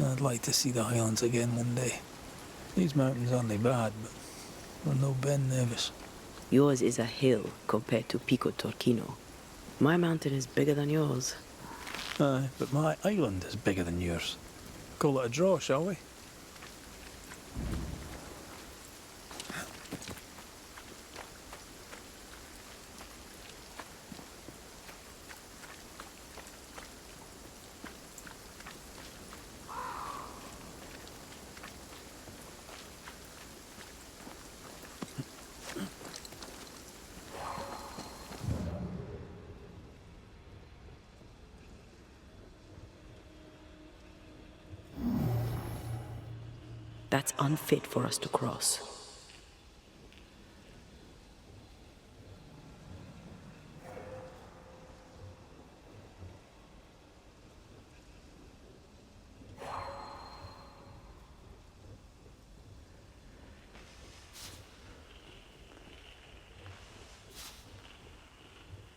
I'd like to see the Highlands again one day. These mountains aren't they bad, but we're no Ben Nevis. Yours is a hill compared to Pico Torquino. My mountain is bigger than yours. Aye, but my island is bigger than yours. Call it a draw, shall we? That's unfit for us to cross.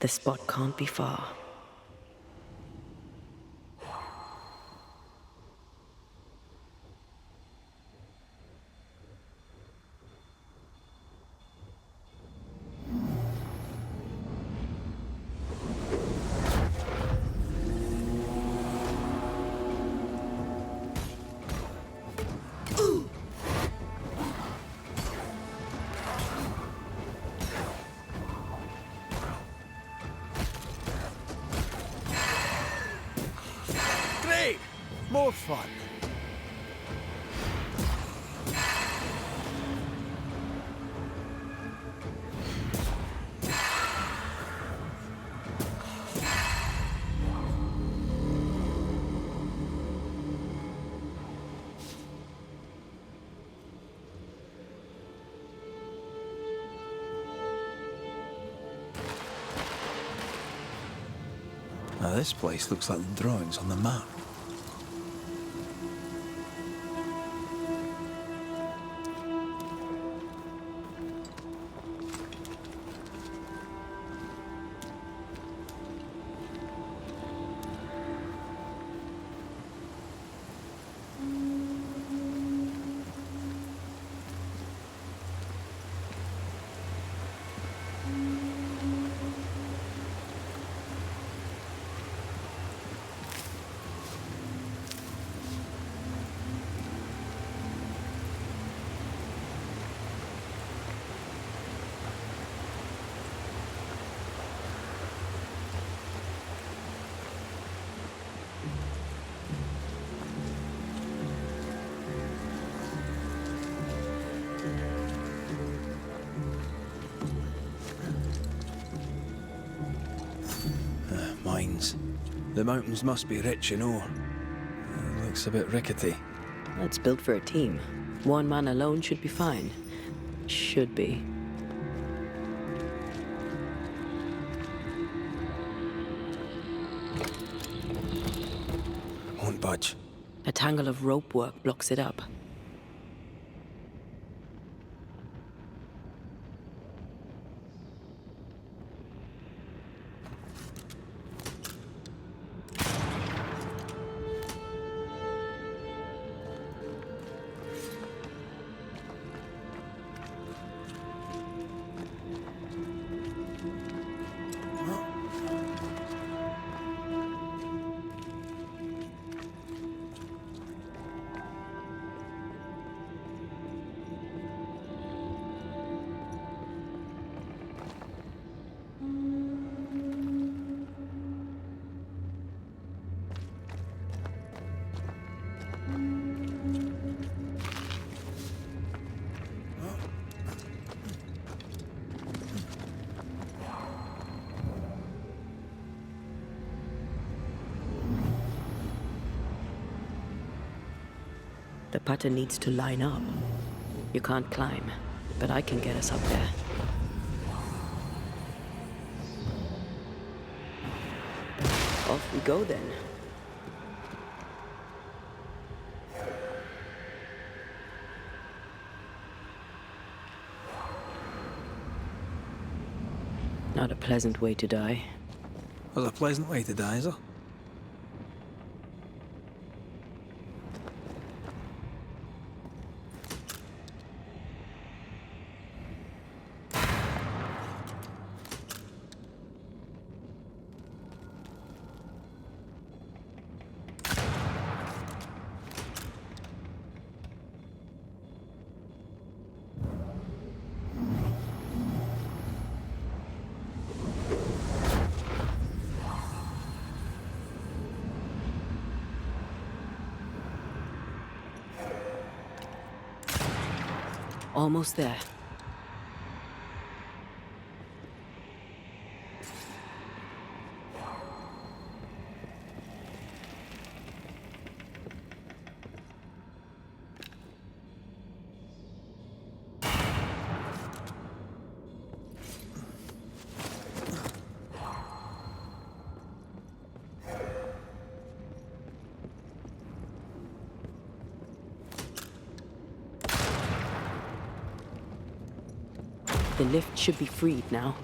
The spot can't be far. More fun. Now this place looks like the drawings on the map. Mines. The mountains must be rich in ore. Looks a bit rickety. It's built for a team. One man alone should be fine. Should be. Won't budge. A tangle of rope work blocks it up. The pattern needs to line up. You can't climb, but I can get us up there. Off we go then. Not a pleasant way to die. Well, a pleasant way to die, is it? Almost there. The lift should be freed now.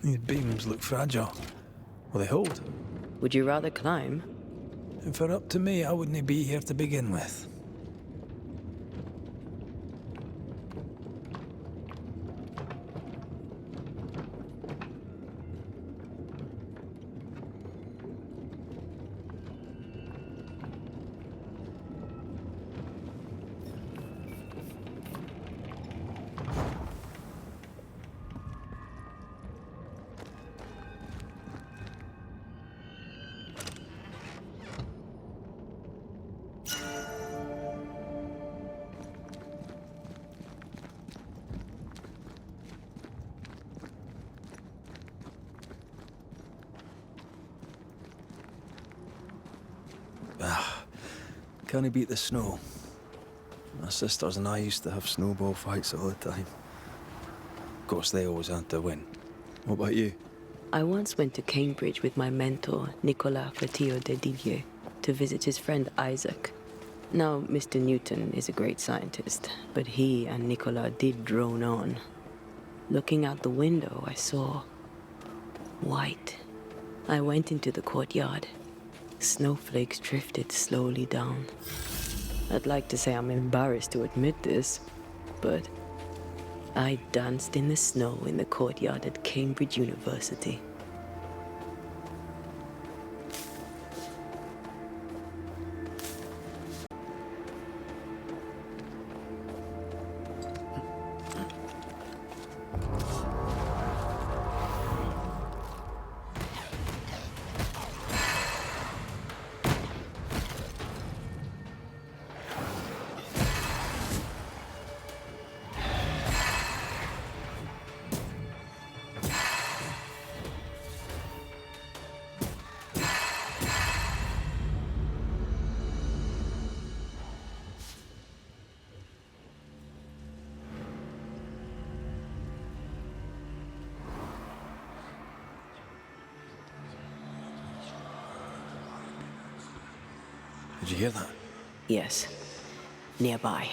These beams look fragile. Will they hold? Would you rather climb? If it were up to me, I wouldn't be here to begin with. Can't he beat the snow? My sisters and I used to have snowball fights all the time. Of course, they always had to win. What about you? I once went to Cambridge with my mentor, Nicolas Flatio de Didier, to visit his friend Isaac. Now, Mr. Newton is a great scientist, but he and Nicolas did drone on. Looking out the window, I saw white. I went into the courtyard. Snowflakes drifted slowly down. I'd like to say I'm embarrassed to admit this, but I danced in the snow in the courtyard at Cambridge University. Did you hear that? Yes, nearby.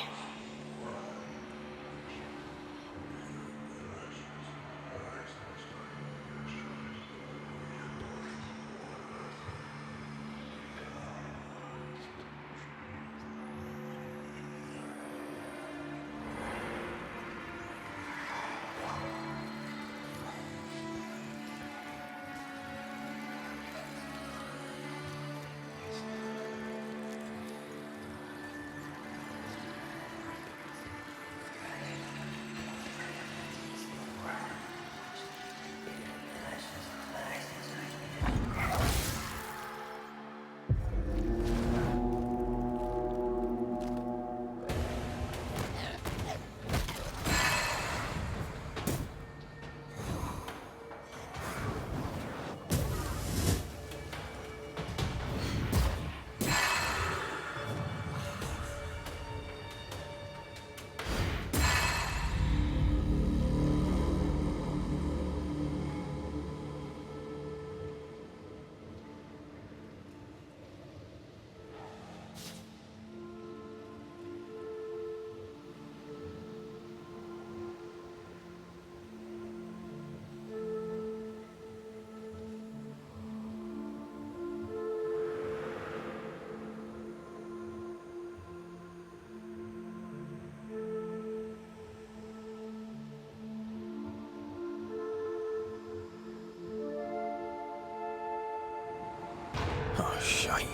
Oh, shite.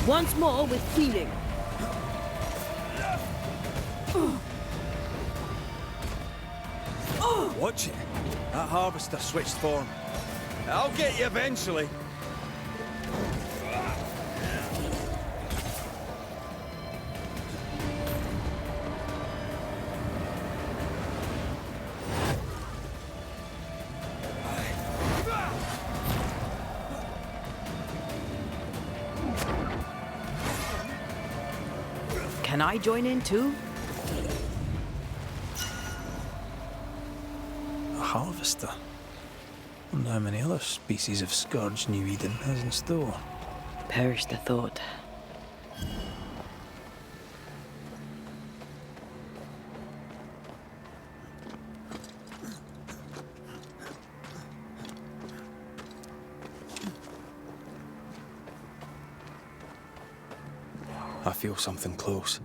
Once more with feeling. Watch it. That harvester switched form. I'll get you eventually. Can I join in too? A harvester. Wonder how many other species of scourge New Eden has in store. Perish the thought. I feel something close.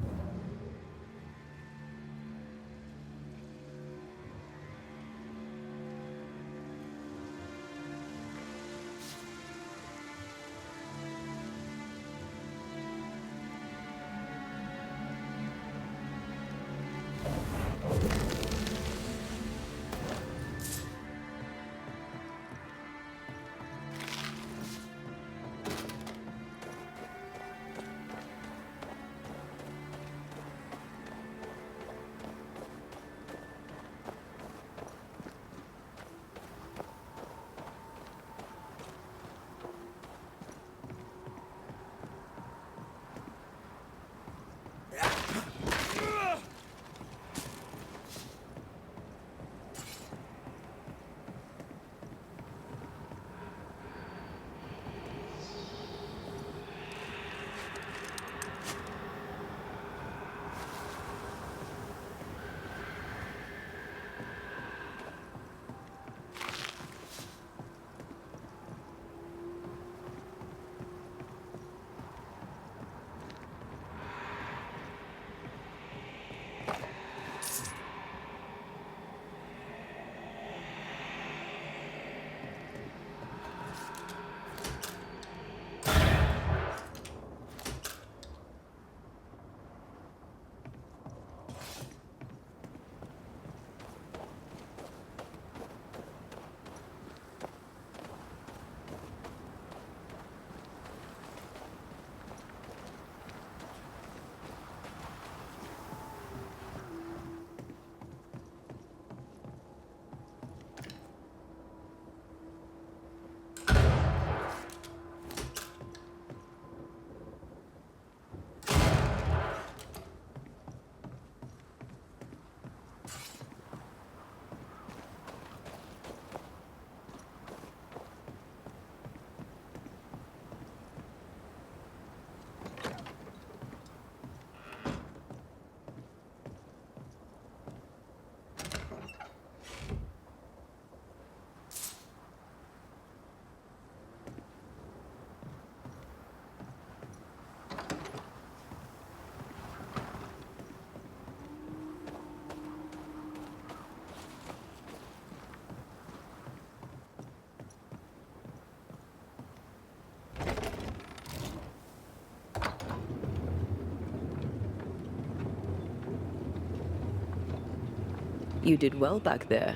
You did well back there.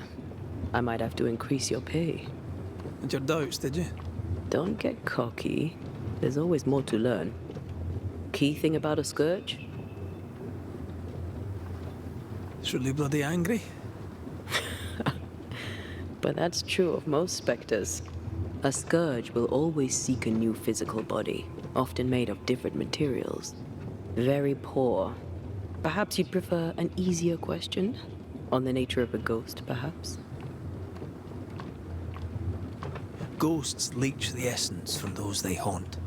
I might have to increase your pay. And your doubts, did you? Don't get cocky. There's always more to learn. Key thing about a scourge? It's really bloody angry. But that's true of most specters. A scourge will always seek a new physical body, often made of different materials. Very poor. Perhaps you'd prefer an easier question? On the nature of a ghost, perhaps? Ghosts leech the essence from those they haunt,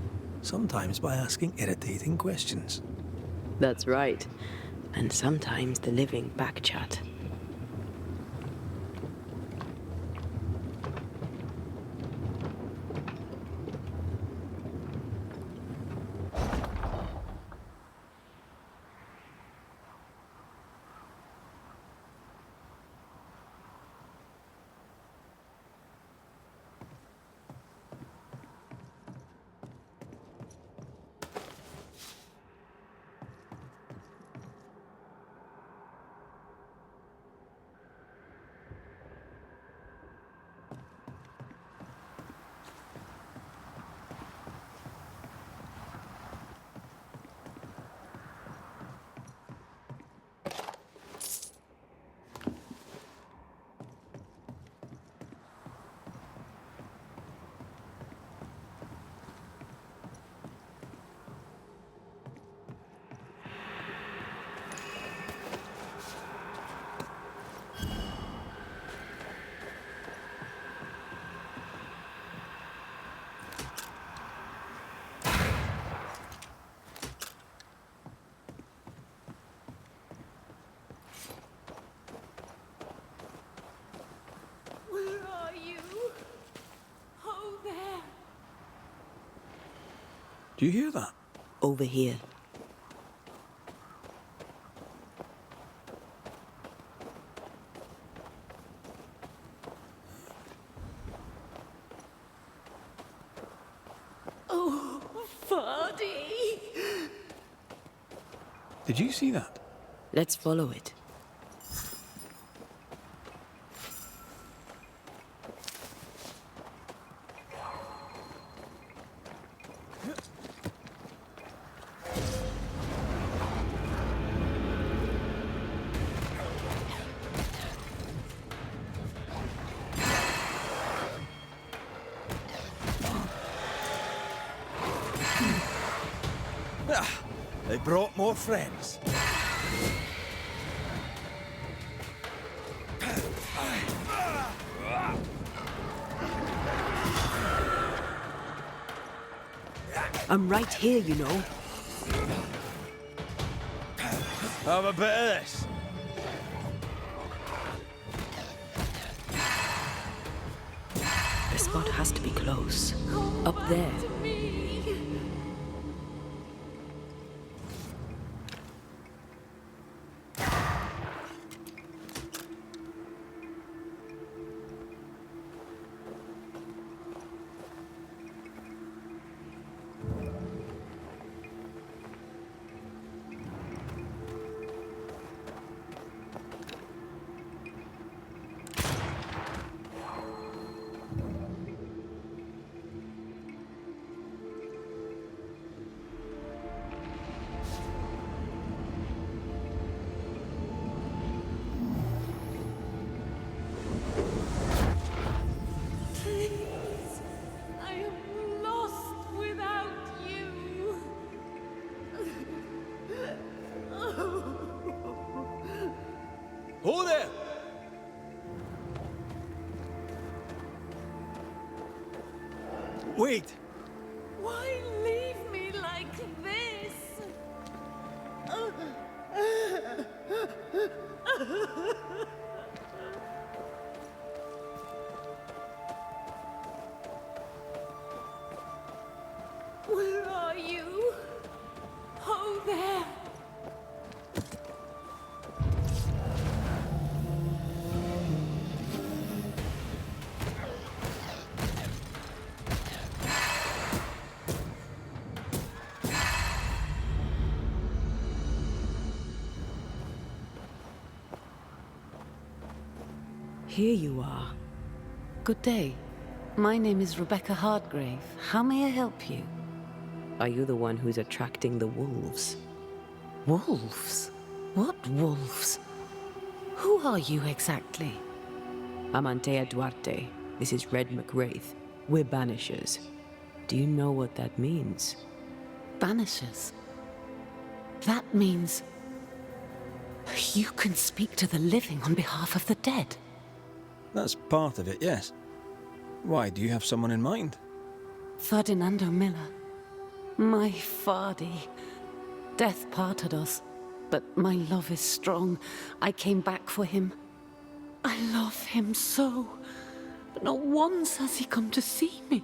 sometimes by asking irritating questions. That's right. And sometimes the living backchat. Do you hear that? Over here. Oh, Vardy! Did you see that? Let's follow it. Ah, they brought more friends. I'm right here, you know. Have a bit of this. The spot has to be close. Up there. Ho there! Wait! Why leave me like this? Where are you? Oh, there. Here you are. Good day. My name is Rebecca Hardgrave. How may I help you? Are you the one who's attracting the wolves? Wolves? What wolves? Who are you exactly? I'm Antea Duarte. This is Red McWraith. We're Banishers. Do you know what that means? Banishers? That means... you can speak to the living on behalf of the dead. That's part of it, yes. Why, do you have someone in mind? Ferdinando Miller. My Fardy. Death parted us, but my love is strong. I came back for him. I love him so. But not once has he come to see me.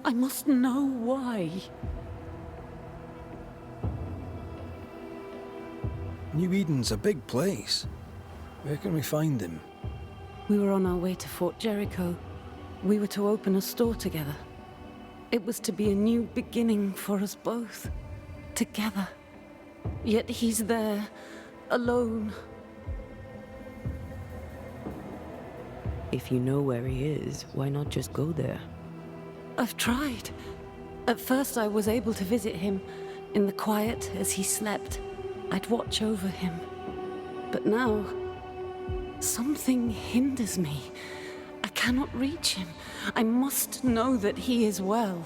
I must know why. New Eden's a big place. Where can we find him? We were on our way to Fort Jericho. We were to open a store together. It was to be a new beginning for us both. Together. Yet he's there, alone. If you know where he is, why not just go there? I've tried. At first I was able to visit him in the quiet as he slept. I'd watch over him. But now, something hinders me. I cannot reach him. I must know that he is well.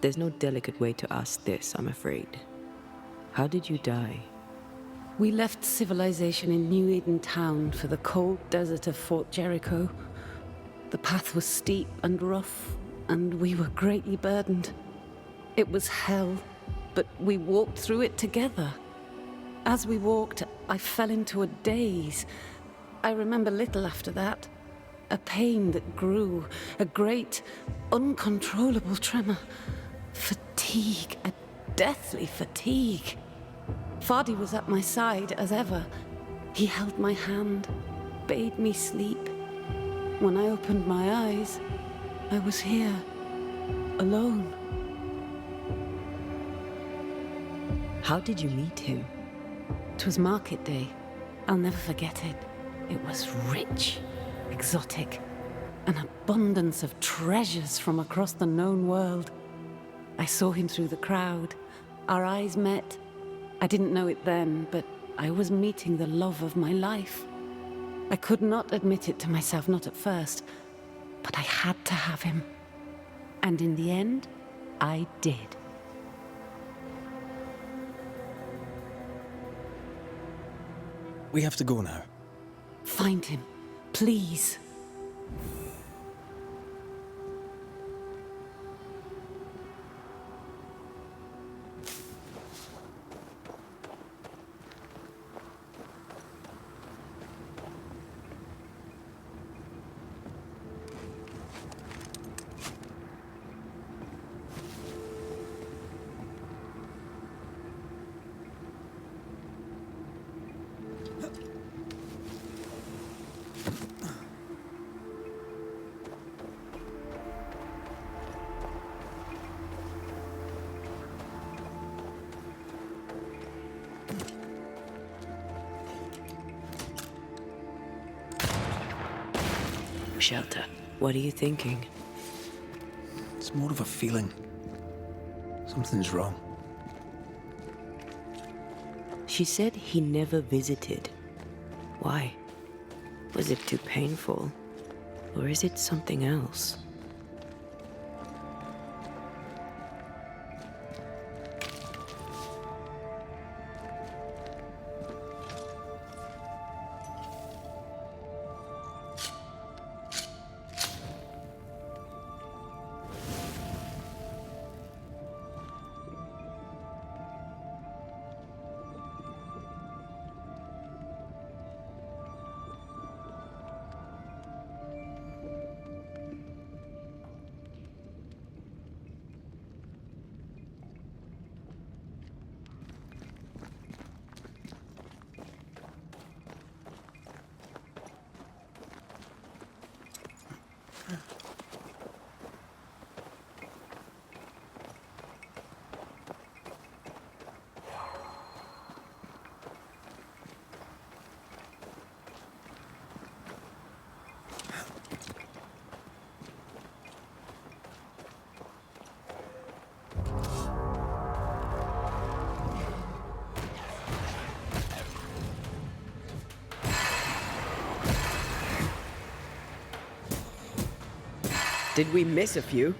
There's no delicate way to ask this, I'm afraid. How did you die? We left civilization in New Eden Town for the cold desert of Fort Jericho. The path was steep and rough, and we were greatly burdened. It was hell, but we walked through it together. As we walked, I fell into a daze. I remember little after that. A pain that grew, a great, uncontrollable tremor. Fatigue, a deathly fatigue. Fardy was at my side as ever. He held my hand, bade me sleep. When I opened my eyes, I was here, alone. How did you meet him? 'Twas market day. I'll never forget it. It was rich, exotic, an abundance of treasures from across the known world. I saw him through the crowd. Our eyes met. I didn't know it then, but I was meeting the love of my life. I could not admit it to myself, not at first, but I had to have him. And in the end, I did. We have to go now. Find him, please. Shelter, what are you thinking? It's more of a feeling. Something's wrong. She said he never visited. Why? Was it too painful? Or is it something else? Did we miss a few?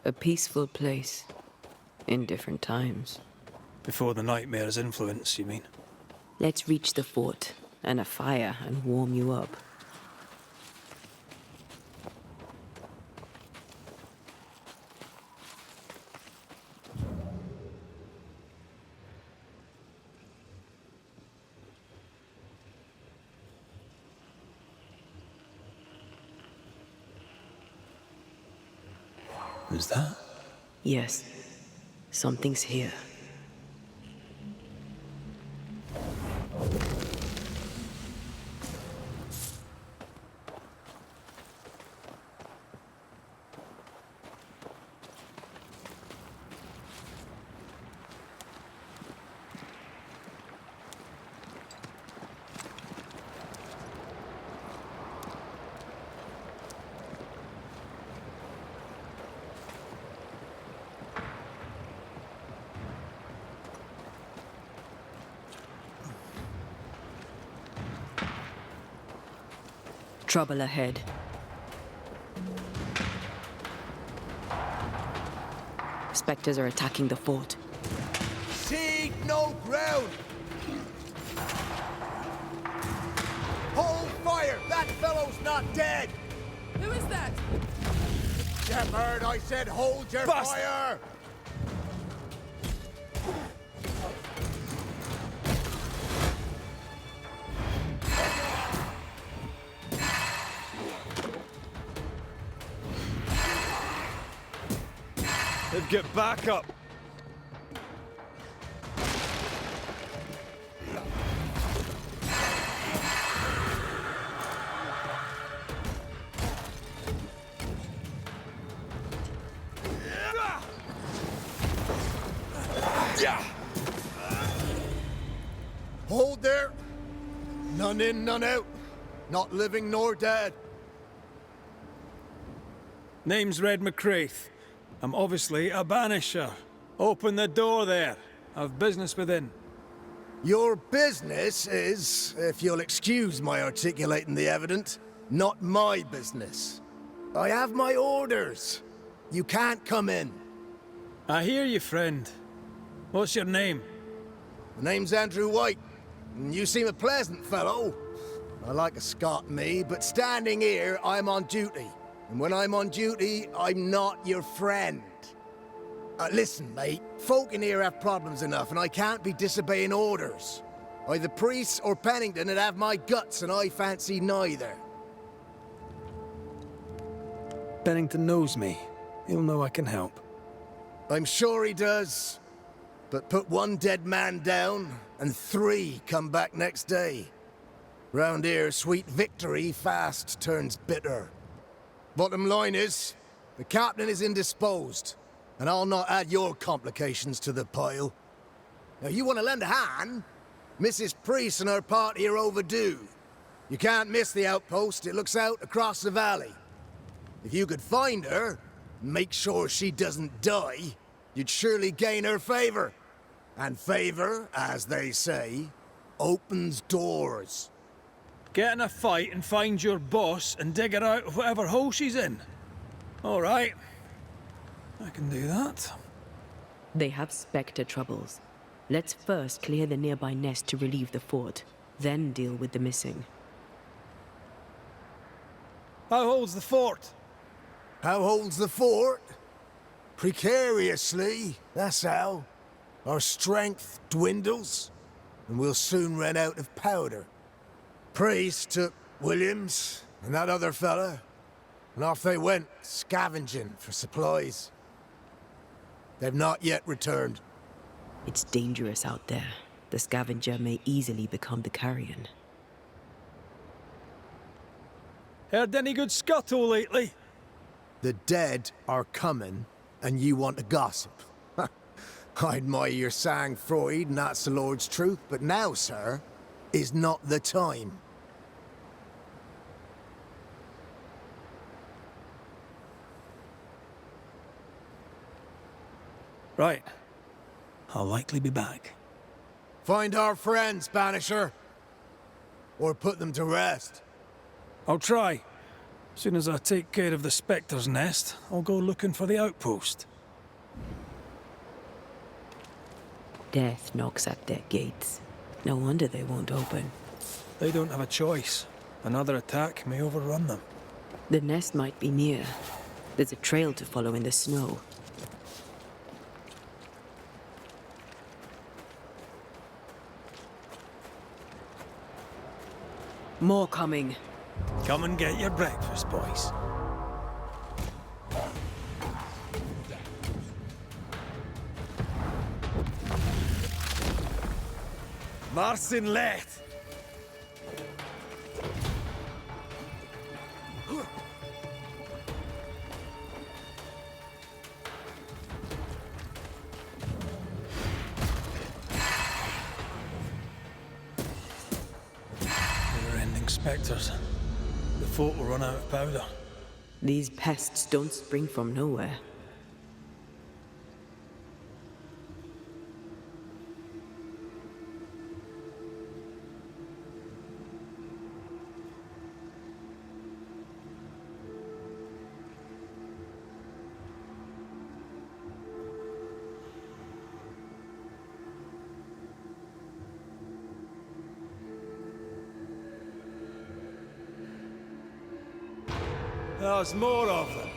A peaceful place. In different times. Before the nightmare's influence, you mean? Let's reach the fort and a fire and warm you up. Is that? Yes. Something's here. Trouble ahead. Spectres are attacking the fort. Seed no ground! Hold fire! That fellow's not dead! Who is that? Shepherd, I said hold your Bust! fire! They've got back up. Hold there! None in, none out. Not living nor dead. Name's Red McCraith. I'm obviously a banisher. Open the door there. I've business within. Your business is, if you'll excuse my articulating the evident, not my business. I have my orders. You can't come in. I hear you, friend. What's your name? My name's Andrew White, and you seem a pleasant fellow. I like a Scot, me, but standing here, I'm on duty. And when I'm on duty, I'm not your friend. Listen, mate, folk in here have problems enough, and I can't be disobeying orders. Either priests or Pennington would have my guts, and I fancy neither. Bennington knows me. He'll know I can help. I'm sure he does. But put one dead man down, and 3 come back next day. Round here, sweet victory fast turns bitter. Bottom line is, the captain is indisposed, and I'll not add your complications to the pile. Now, you want to lend a hand? Mrs. Priest and her party are overdue. You can't miss the outpost. It looks out across the valley. If you could find her, and make sure she doesn't die, you'd surely gain her favor. And favor, as they say, opens doors. Get in a fight and find your boss and dig her out of whatever hole she's in. All right. I can do that. They have Spectre troubles. Let's first clear the nearby nest to relieve the fort, then deal with the missing. How holds the fort? How holds the fort? Precariously, that's how. Our strength dwindles, and we'll soon run out of powder. Priest took Williams and that other fella, and off they went, scavenging for supplies. They've not yet returned. It's dangerous out there. The scavenger may easily become the carrion. Heard any good scuttle lately? The dead are coming, and you want to gossip. I admire your sang-froid, and that's the Lord's truth, but now, sir, is not the time. Right. I'll likely be back. Find our friends, Banisher. Or put them to rest. I'll try. Soon as I take care of the Spectre's nest, I'll go looking for the outpost. Death knocks at their gates. No wonder they won't open. They don't have a choice. Another attack may overrun them. The nest might be near. There's a trail to follow in the snow. More coming. Come and get your breakfast, boys. Marcin Lecht! Never-ending spectres. The fort will run out of powder. These pests don't spring from nowhere. There's more of them.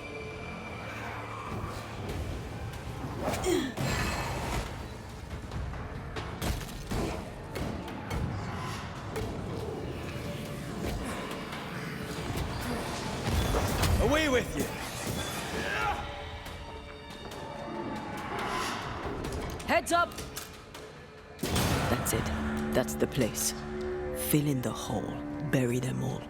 Away with you! Heads up! That's it. That's the place. Fill in the hole. Bury them all.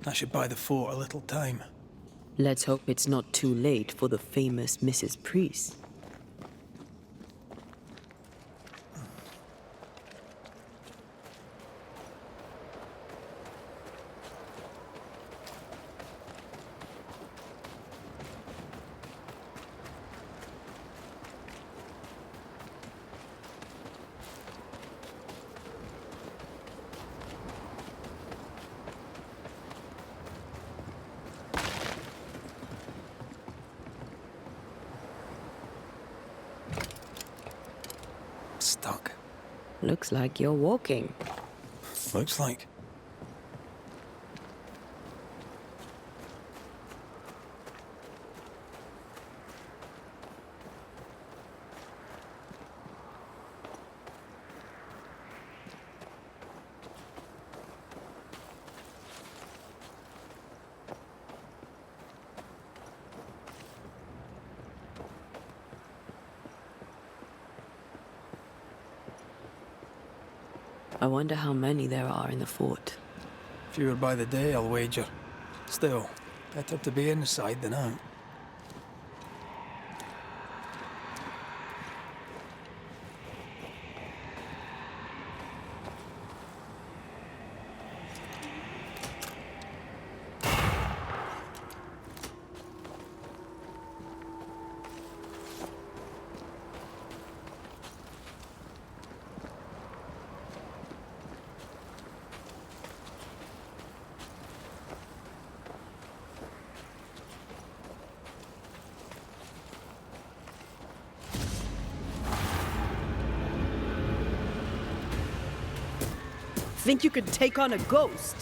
That should buy the fort a little time. Let's hope it's not too late for the famous Mrs. Priest. Stuck. Looks like you're walking. Looks like. I wonder how many there are in the fort. Fewer by the day, I'll wager. Still, better to be inside than out. Think you could take on a ghost?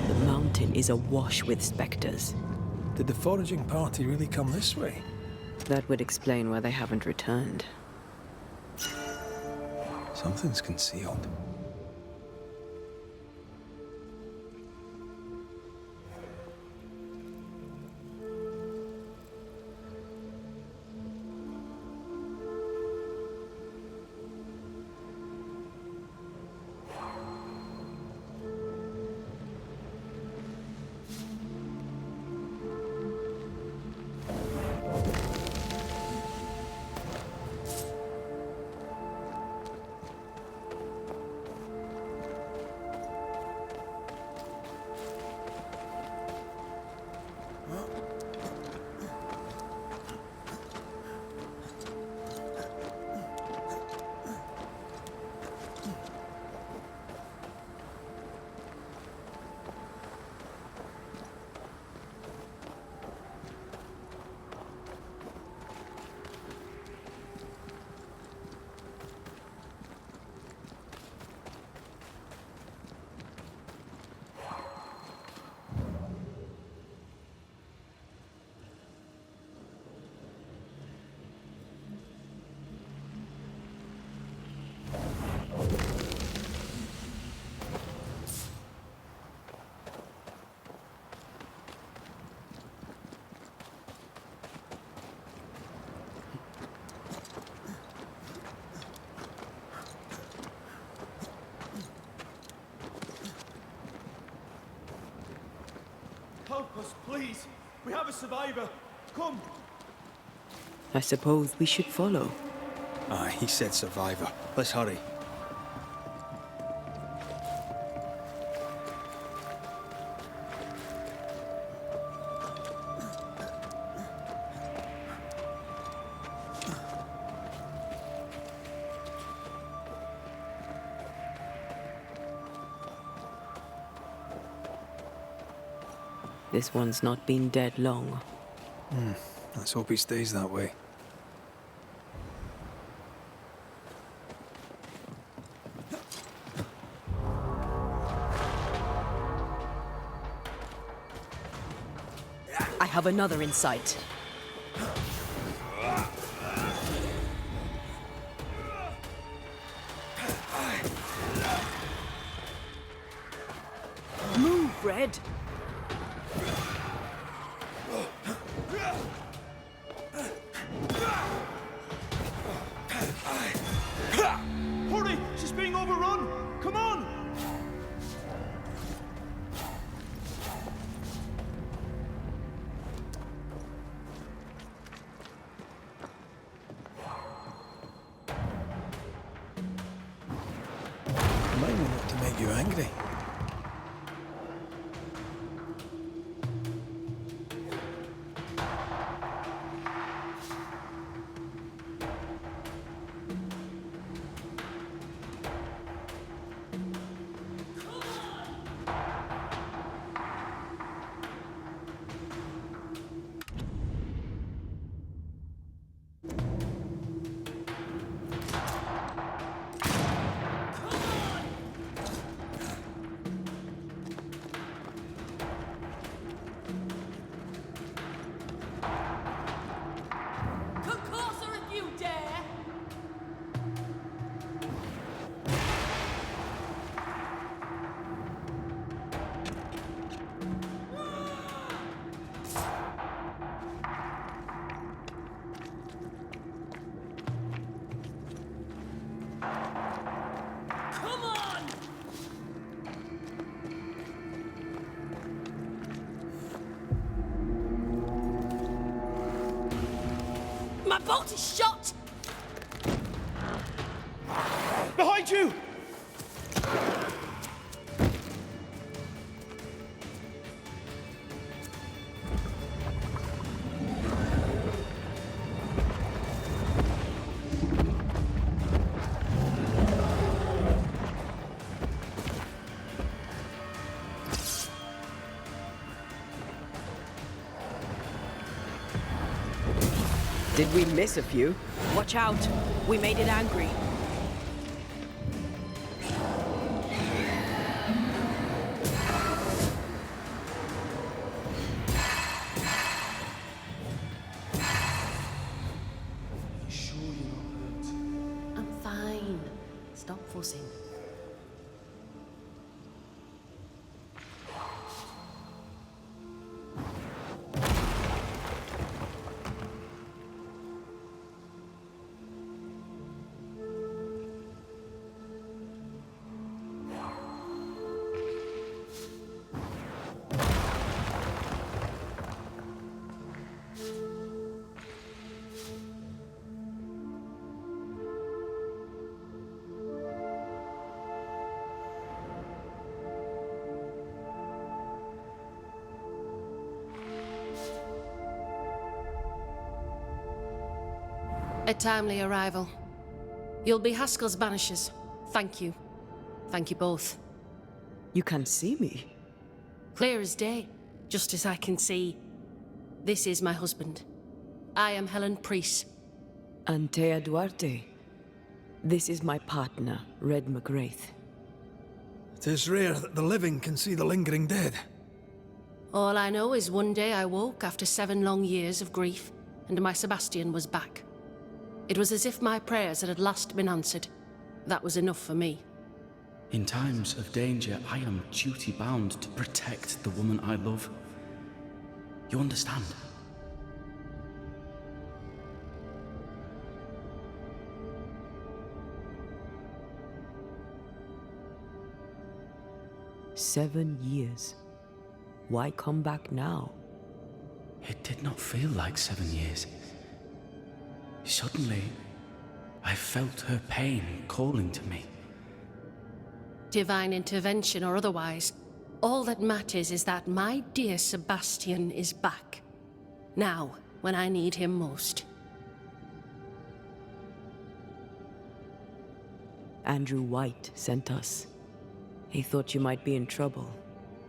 The mountain is awash with specters. Did the foraging party really come this way? That would explain why they haven't returned. Something's concealed. Help us, please. We have a survivor. Come. I suppose we should follow. Aye, he said survivor. Let's hurry. This one's not been dead long. Let's hope he stays that way. I have another in sight. Move, Red! Hurry! She's being overrun! Come on! Remind me not to make you angry. Come closer if you dare! Come on! My bolt is shot! Behind you! Did we miss a few? Watch out. We made it angry. I'm fine. Stop fussing. A timely arrival. You'll be Haskell's Banishers. Thank you. Thank you both. You can see me. Clear as day, just as I can see. This is my husband. I am Helen Priest. Antea Duarte. This is my partner, Red McGrath. It is rare that the living can see the lingering dead. All I know is one day I woke after 7 long years of grief, and my Sebastian was back. It was as if my prayers had at last been answered. That was enough for me. In times of danger, I am duty-bound to protect the woman I love. You understand? "7 years. Why come back now?" It did not feel like 7 years. Suddenly, I felt her pain calling to me. Divine intervention or otherwise, all that matters is that my dear Sebastian is back. Now, when I need him most. Andrew White sent us. He thought you might be in trouble.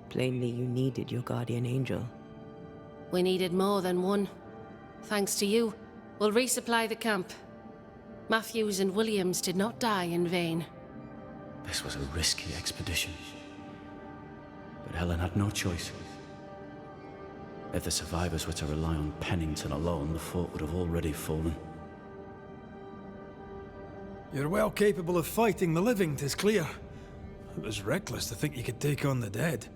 Plainly, you needed your guardian angel. We needed more than one. Thanks to you, we'll resupply the camp. Matthews and Williams did not die in vain. This was a risky expedition. But Helen had no choice. If the survivors were to rely on Pennington alone, the fort would have already fallen. You're well capable of fighting the living, 'tis clear. It was reckless to think you could take on the dead.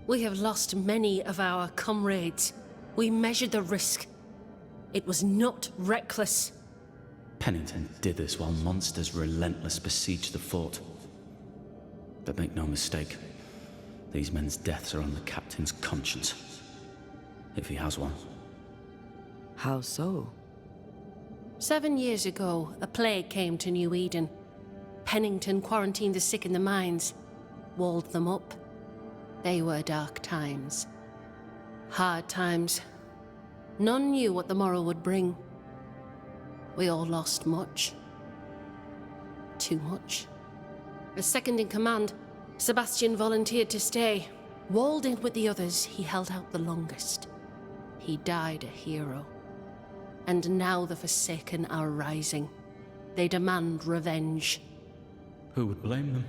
We have lost many of our comrades. We measured the risk. It was not reckless. Pennington did this while monsters relentless besieged the fort. But make no mistake, these men's deaths are on the captain's conscience. If he has one. How so? 7 years ago, a plague came to New Eden. Pennington quarantined the sick in the mines, walled them up. They were dark times. Hard times. None knew what the morrow would bring. We all lost much. Too much. As second in command, Sebastian volunteered to stay. Walled in with the others, he held out the longest. He died a hero. And now the Forsaken are rising. They demand revenge. Who would blame them?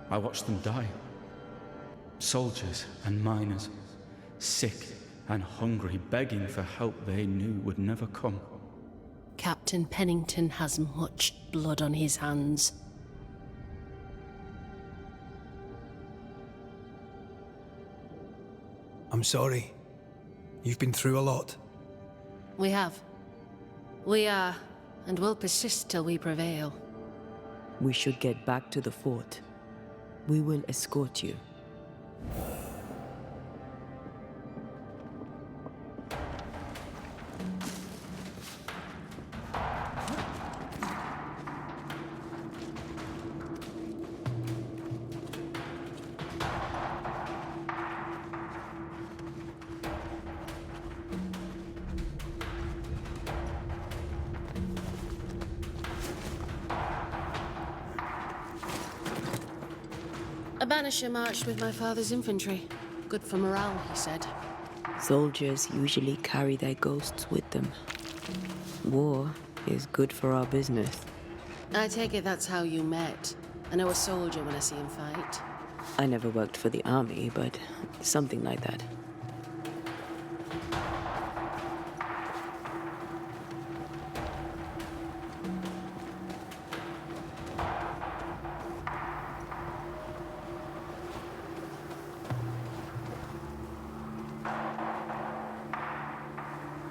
I watched them die. Soldiers and miners, sick and hungry, begging for help they knew would never come. Captain Pennington has much blood on his hands. I'm sorry. You've been through a lot. We have. We are, and will persist till we prevail. We should get back to the fort. We will escort you. A Banisher marched with my father's infantry. Good for morale, he said. Soldiers usually carry their ghosts with them. War is good for our business. I take it that's how you met. I know a soldier when I see him fight. I never worked for the army, but something like that.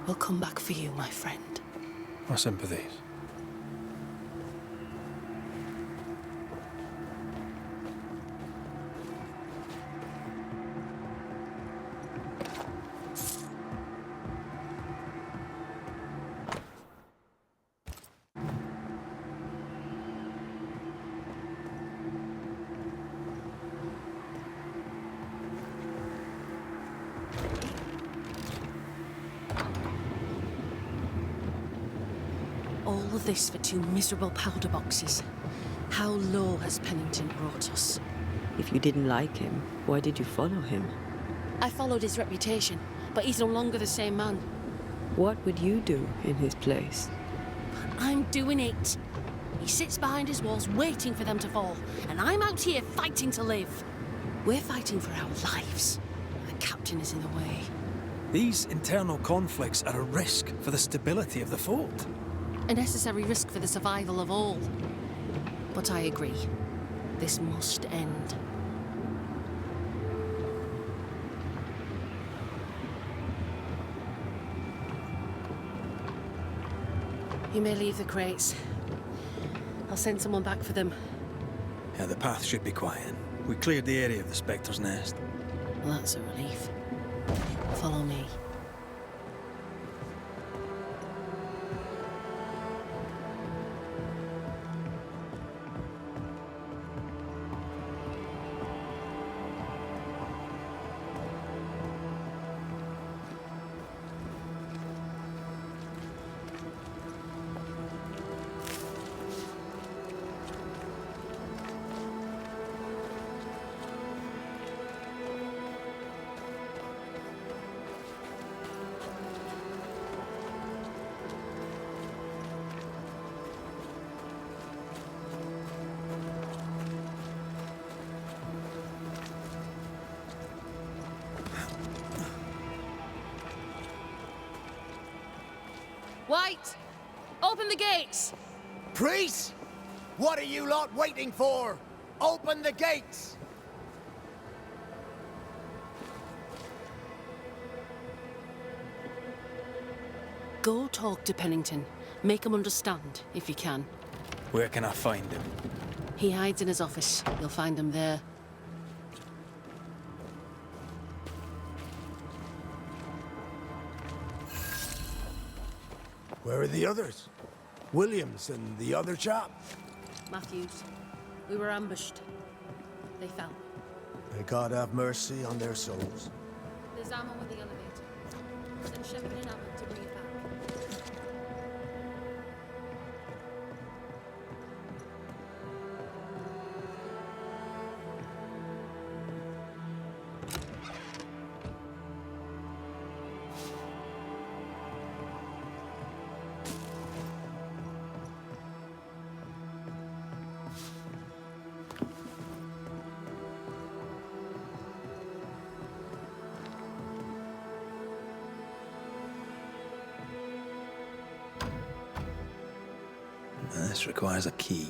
We'll come back for you, my friend. My sympathies. All of this for 2 miserable powder boxes. How low has Pennington brought us? If you didn't like him, why did you follow him? I followed his reputation, but he's no longer the same man. What would you do in his place? I'm doing it. He sits behind his walls waiting for them to fall, and I'm out here fighting to live. We're fighting for our lives. The captain is in the way. These internal conflicts are a risk for the stability of the fort. A necessary risk for the survival of all. But I agree. This must end. You may leave the crates. I'll send someone back for them. Yeah, the path should be quiet. We cleared the area of the Spectre's nest. Well, that's a relief. Follow me. White! Open the gates! Priest! What are you lot waiting for? Open the gates! Go talk to Pennington. Make him understand, if you can. Where can I find him? He hides in his office. You'll find him there. Where are the others? Williams and the other chap? Matthews. We were ambushed. They fell. May God have mercy on their souls. There's ammo with the elevator. Send Shepard and Abbott to bring it back. This requires a key.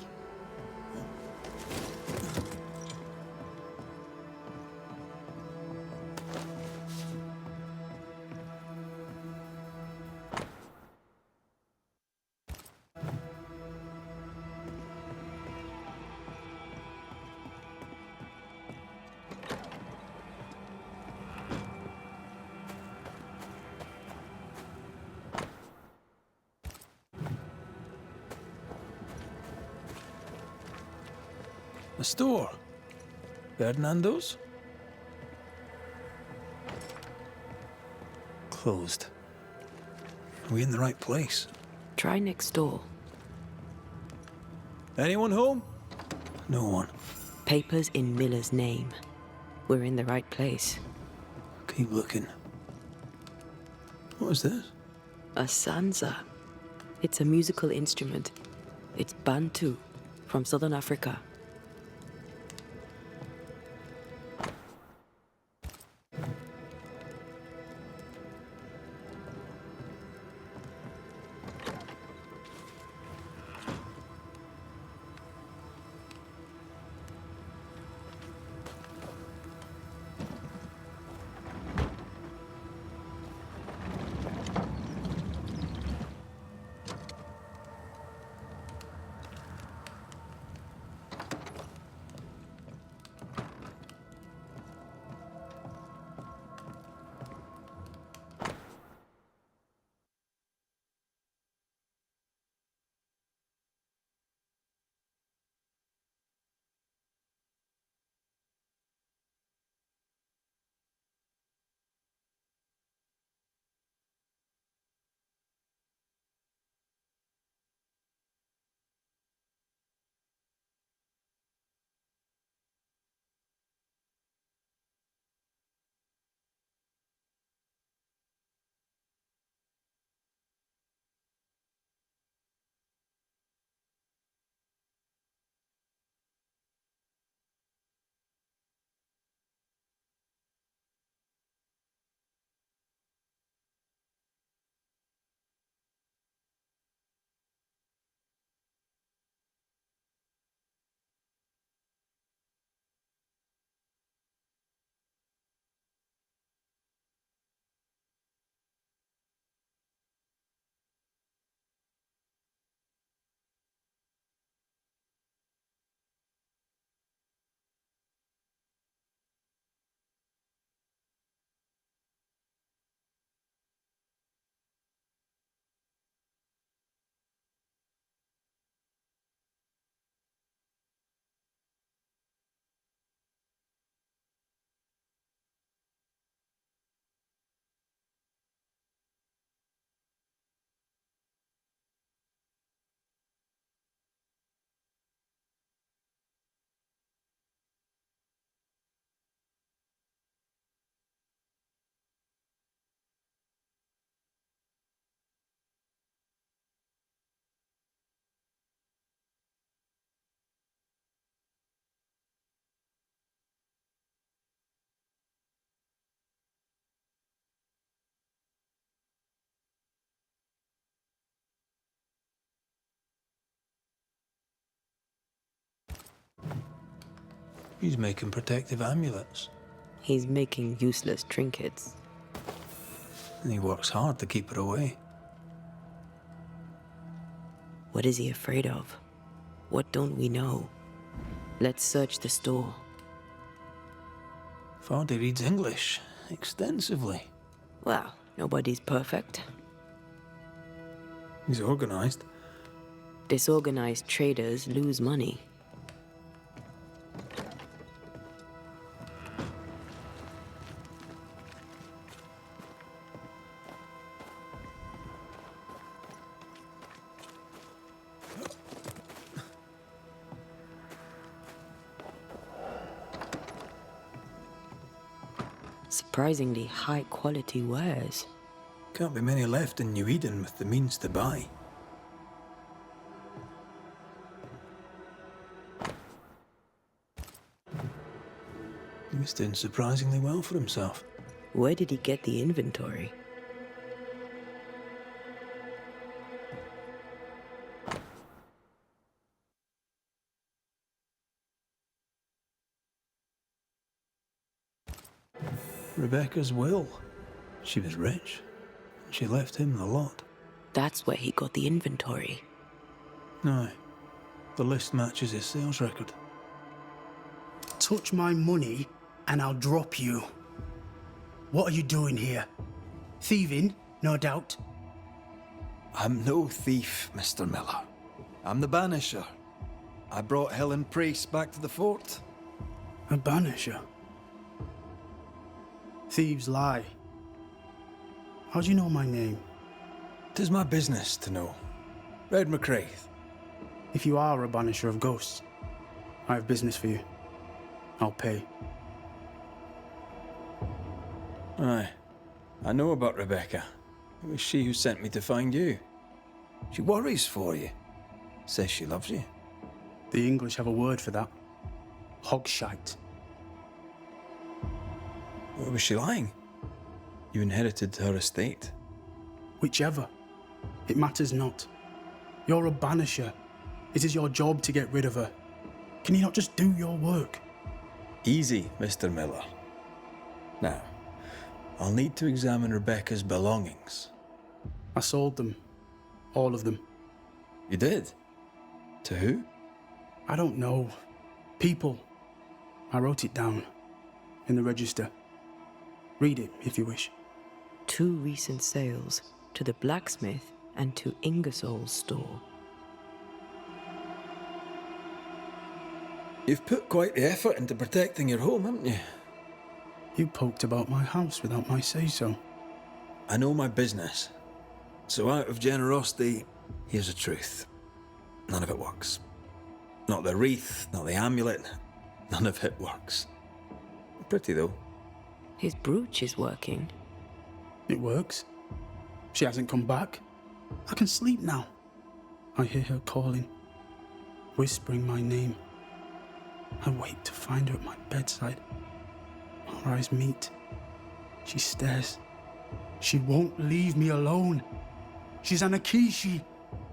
A store? Ferdinando's? Closed. Are we in the right place? Try next door. Anyone home? No one. Papers in Miller's name. We're in the right place. Keep looking. What is this? A sansa. It's a musical instrument. It's Bantu, from southern Africa. He's making protective amulets. He's making useless trinkets. And he works hard to keep her away. What is he afraid of? What don't we know? Let's search the store. Fardy reads English extensively. Well, nobody's perfect. He's organized. Disorganized traders lose money. Surprisingly high quality wares. Can't be many left in New Eden with the means to buy. He's doing surprisingly well for himself. Where did he get the inventory? Rebecca's will. She was rich. She left him the lot. That's where he got the inventory. Aye. The list matches his sales record. Touch my money and I'll drop you. What are you doing here? Thieving, no doubt. I'm no thief, Mr. Miller. I'm the Banisher. I brought Helen Priest back to the fort. A banisher? Thieves lie. How do you know my name? 'Tis my business to know. Red McCraith. If you are a banisher of ghosts, I have business for you. I'll pay. Aye. I know about Rebecca. It was she who sent me to find you. She worries for you. Says she loves you. The English have a word for that. Hogshite. Or was she lying? You inherited her estate. Whichever. It matters not. You're a banisher. It is your job to get rid of her. Can you not just do your work? Easy, Mr. Miller. Now, I'll need to examine Rebecca's belongings. I sold them. All of them. You did? To who? I don't know. People. I wrote it down. In the register. Read it, if you wish. 2 recent sales, to the blacksmith and to Ingersoll's store. You've put quite the effort into protecting your home, haven't you? You poked about my house without my say-so. I know my business. So out of generosity, here's the truth. None of it works. Not the wreath, not the amulet. None of it works. Pretty, though. His brooch is working. It works. She hasn't come back. I can sleep now. I hear her calling, whispering my name. I wait to find her at my bedside. Our eyes meet. She stares. She won't leave me alone. She's an Akishi,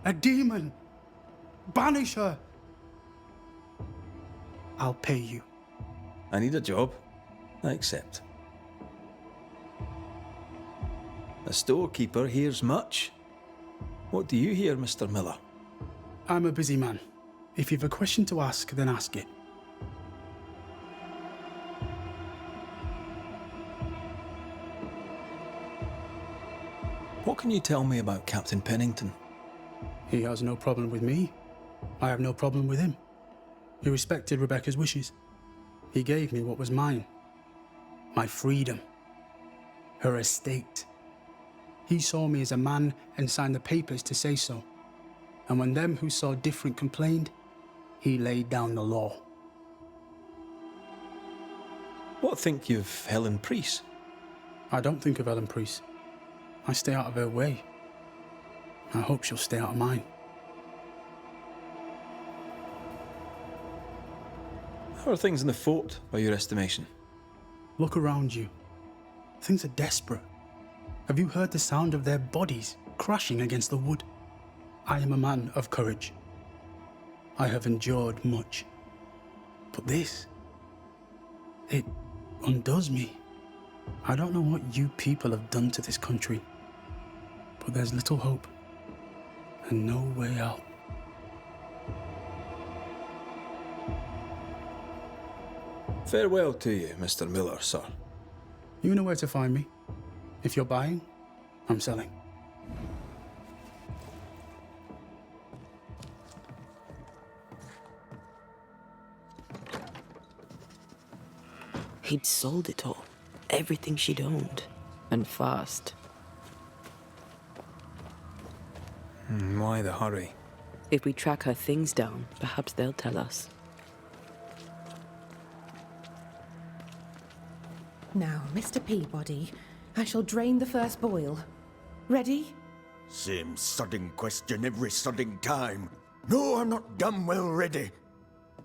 a demon. Banish her. I'll pay you. I need a job. I accept. The storekeeper hears much. What do you hear, Mr. Miller? I'm a busy man. If you've a question to ask, then ask it. What can you tell me about Captain Pennington? He has no problem with me. I have no problem with him. He respected Rebecca's wishes. He gave me what was mine. My freedom. Her estate. He saw me as a man and signed the papers to say so. And when them who saw different complained, he laid down the law. What think you of Helen Priest? I don't think of Helen Priest. I stay out of her way. I hope she'll stay out of mine. How are things in the fort, by your estimation? Look around you. Things are desperate. Have you heard the sound of their bodies crashing against the wood? I am a man of courage. I have endured much. But this, it undoes me. I don't know what you people have done to this country, but there's little hope and no way out. Farewell to you, Mr. Miller, sir. You know where to find me. If you're buying, I'm selling. He'd sold it all. Everything she'd owned. And fast. Why the hurry? If we track her things down, perhaps they'll tell us. Now, Mr. Peabody, I shall drain the first boil. Ready? Same sodding question every sodding time. No, I'm not damn well ready.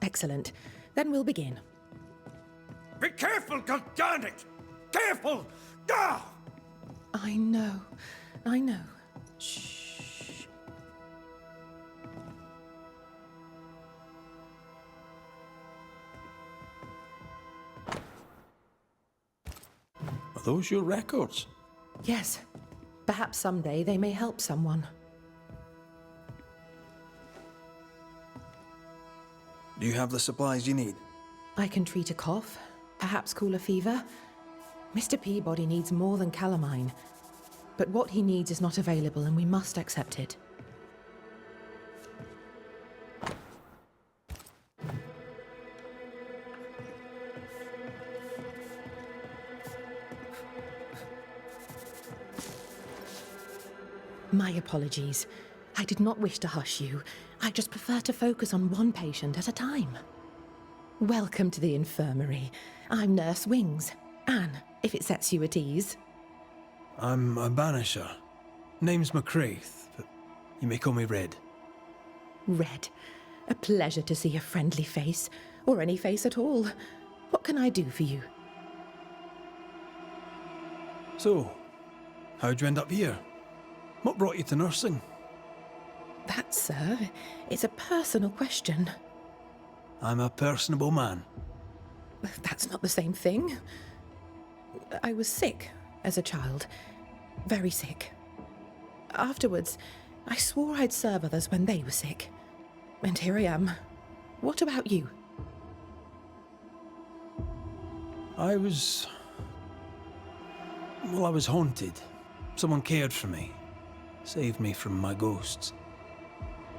Excellent. Then we'll begin. Be careful, goddarn it! Careful! Ah! I know. I know. Shh. Are those your records? Yes. Perhaps someday they may help someone. Do you have the supplies you need? I can treat a cough, perhaps cool a fever. Mr. Peabody needs more than calamine. But what he needs is not available, and we must accept it. My apologies. I did not wish to hush you. I just prefer to focus on one patient at a time. Welcome to the infirmary. I'm Nurse Wings. Anne, if it sets you at ease. I'm a banisher. Name's McCraith, but you may call me Red. Red. A pleasure to see a friendly face, or any face at all. What can I do for you? So, how'd you end up here? What brought you to nursing? That, sir, is a personal question. I'm a personable man. That's not the same thing. I was sick as a child. Very sick. Afterwards, I swore I'd serve others when they were sick. And here I am. What about you? I was haunted. Someone cared for me. Saved me from my ghosts.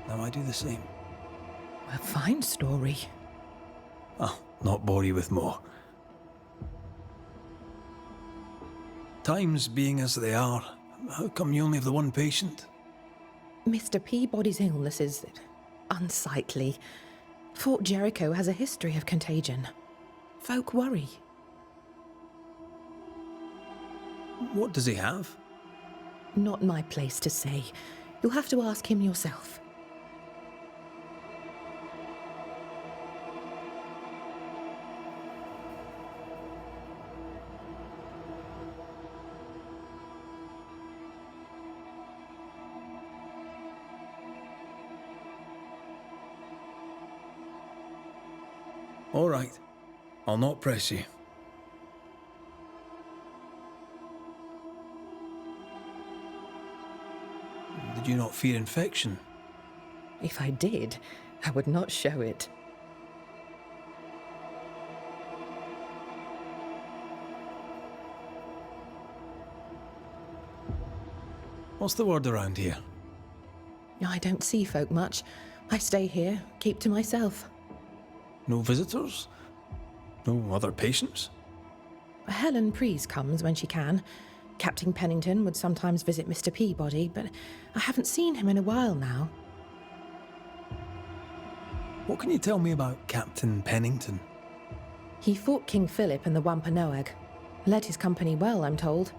Now I do the same. A fine story. I'll not bore you with more. Times being as they are, how come you only have the one patient? Mr. Peabody's illness is unsightly. Fort Jericho has a history of contagion. Folk worry. What does he have? Not my place to say. You'll have to ask him yourself. All right. I'll not press you. Did you not fear infection? If I did, I would not show it. What's the word around here? I don't see folk much. I stay here, keep to myself. No visitors? No other patients? Helen Preece comes when she can. Captain Pennington would sometimes visit Mr. Peabody, but I haven't seen him in a while now. What can you tell me about Captain Pennington? He fought King Philip in the Wampanoag. Led his company well, I'm told.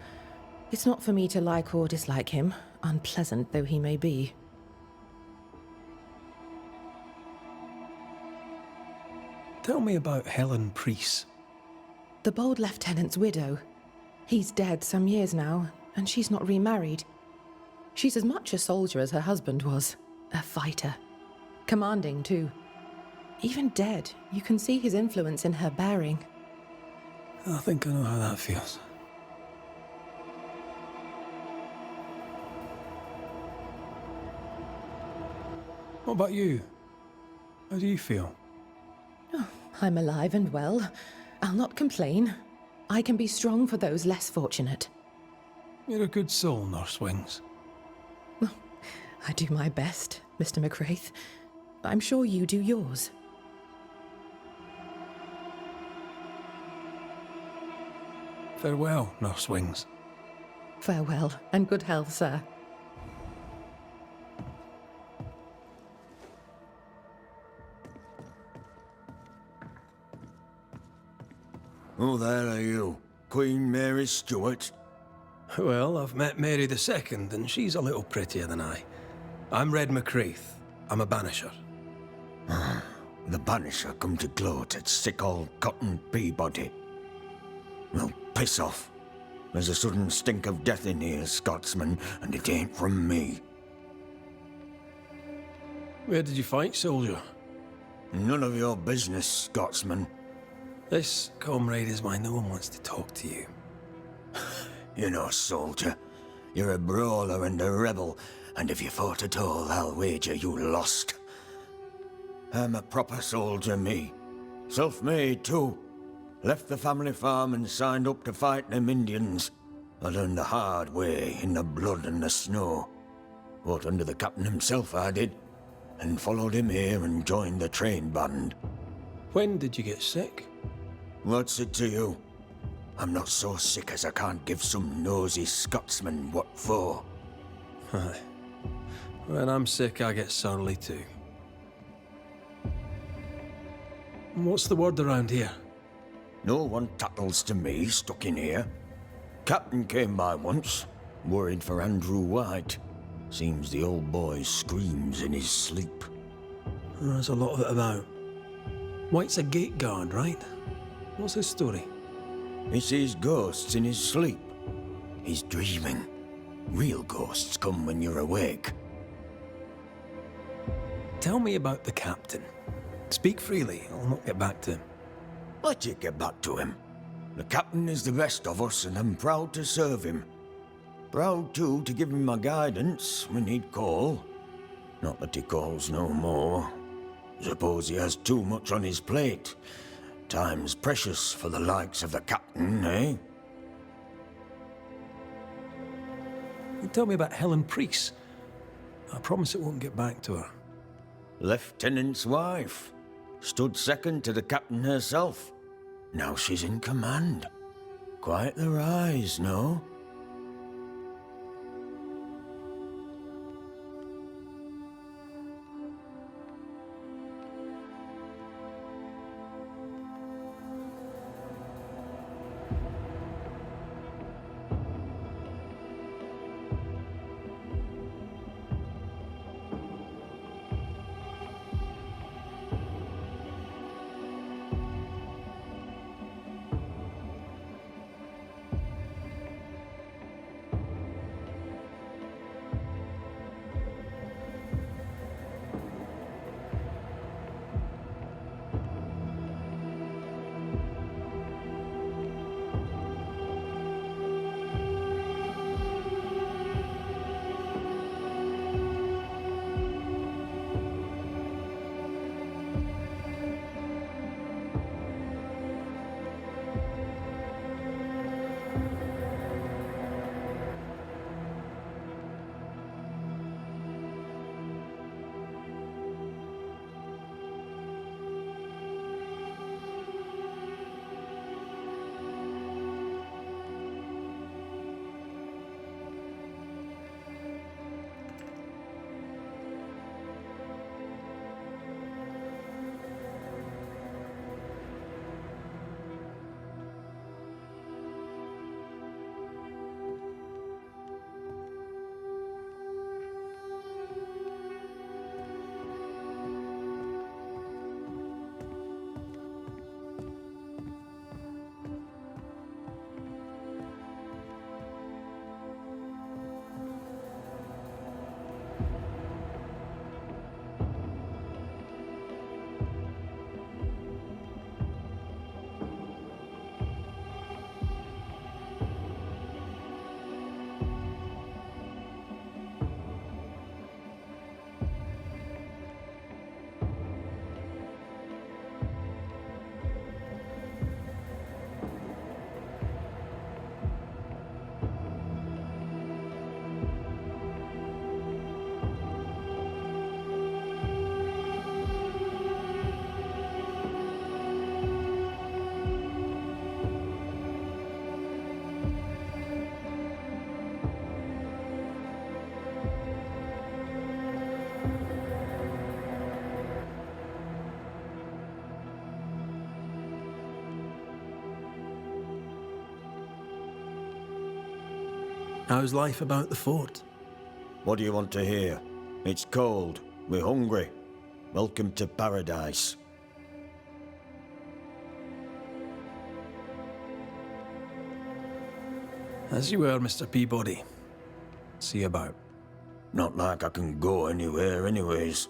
It's not for me to like or dislike him, unpleasant though he may be. Tell me about Helen Preece. The bold lieutenant's widow. He's dead some years now, and she's not remarried. She's as much a soldier as her husband was. A fighter. Commanding, too. Even dead, you can see his influence in her bearing. I think I know how that feels. What about you? How do you feel? Oh, I'm alive and well. I'll not complain. I can be strong for those less fortunate. You're a good soul, Nurse Wings. I do my best, Mr. McCraith. I'm sure you do yours. Farewell, Nurse Wings. Farewell, and good health, sir. Who the hell are you? Queen Mary Stuart? Well, I've met Mary II, and she's a little prettier than I. I'm Red McCraith. I'm a banisher. The banisher come to gloat at sick old Cotton Peabody. Well, piss off. There's a sudden stink of death in here, Scotsman, and it ain't from me. Where did you fight, soldier? None of your business, Scotsman. This, comrade, is why no one wants to talk to you. You know, soldier, you're a brawler and a rebel, and if you fought at all, I'll wager you lost. I'm a proper soldier, me. Self-made, too. Left the family farm and signed up to fight them Indians. I learned the hard way, in the blood and the snow. Fought under the captain himself, I did, and followed him here and joined the train band. When did you get sick? What's it to you? I'm not so sick as I can't give some nosy Scotsman what for. Aye. When I'm sick, I get surly too. What's the word around here? No one tattles to me stuck in here. Captain came by once. Worried for Andrew White. Seems the old boy screams in his sleep. There's a lot of it about. White's a gate guard, right? What's his story? He sees ghosts in his sleep. He's dreaming. Real ghosts come when you're awake. Tell me about the captain. Speak freely, I'll not get back to him. Let you get back to him. The captain is the best of us, and I'm proud to serve him. Proud, too, to give him my guidance when he'd call. Not that he calls no more. Suppose he has too much on his plate. Time's precious for the likes of the captain, eh? You tell me about Helen Priest. I promise it won't get back to her. Lieutenant's wife. Stood second to the captain herself. Now she's in command. Quite the rise, no? How's life about the fort? What do you want to hear? It's cold. We're hungry. Welcome to paradise. As you were, Mr. Peabody. See you about. Not like I can go anywhere anyways.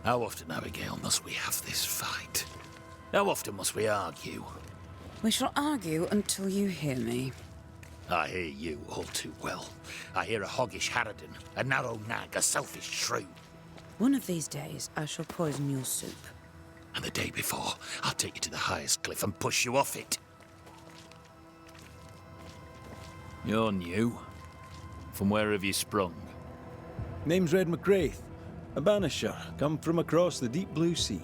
How often, Abigail, must we have this fight? How often must we argue? We shall argue until you hear me. I hear you all too well. I hear a hoggish harridan, a narrow nag, a selfish shrew. One of these days, I shall poison your soup. And the day before, I'll take you to the highest cliff and push you off it. You're new. From where have you sprung? Name's Red McGrath, a banisher, come from across the deep blue sea.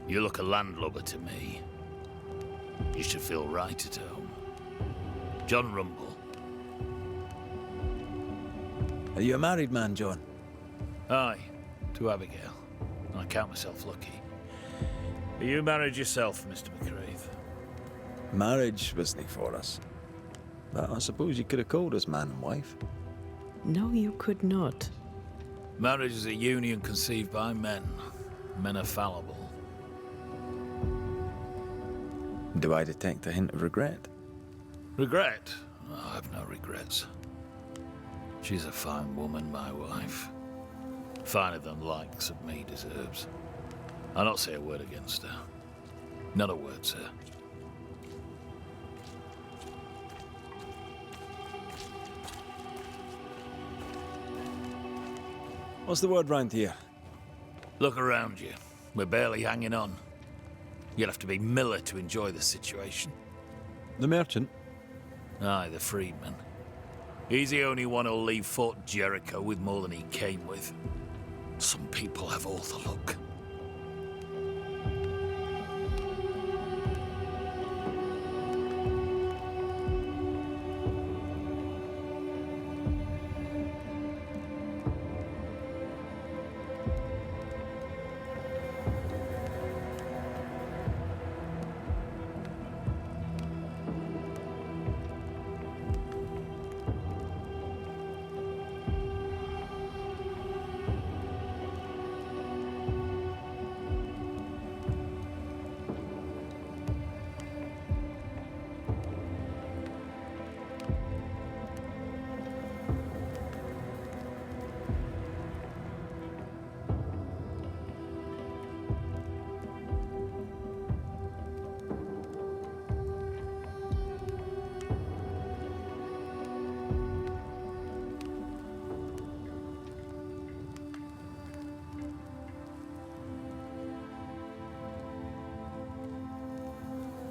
You look a landlubber to me. You should feel right at home. John Rumble. Are you a married man, John? Aye, to Abigail. I count myself lucky. Are you married yourself, Mr. McGrath? Marriage wasn't for us. But I suppose you could have called us man and wife. No, you could not. Marriage is a union conceived by men. Men are fallible. Do I detect a hint of regret? Regret? Oh, I have no regrets. She's a fine woman, my wife. Finer than likes of me deserves. I'll not say a word against her. Not a word, sir. What's the word round here? Look around you. We're barely hanging on. You'll have to be Miller to enjoy the situation. The merchant? Aye, the freedman. He's the only one who'll leave Fort Jericho with more than he came with. Some people have all the luck.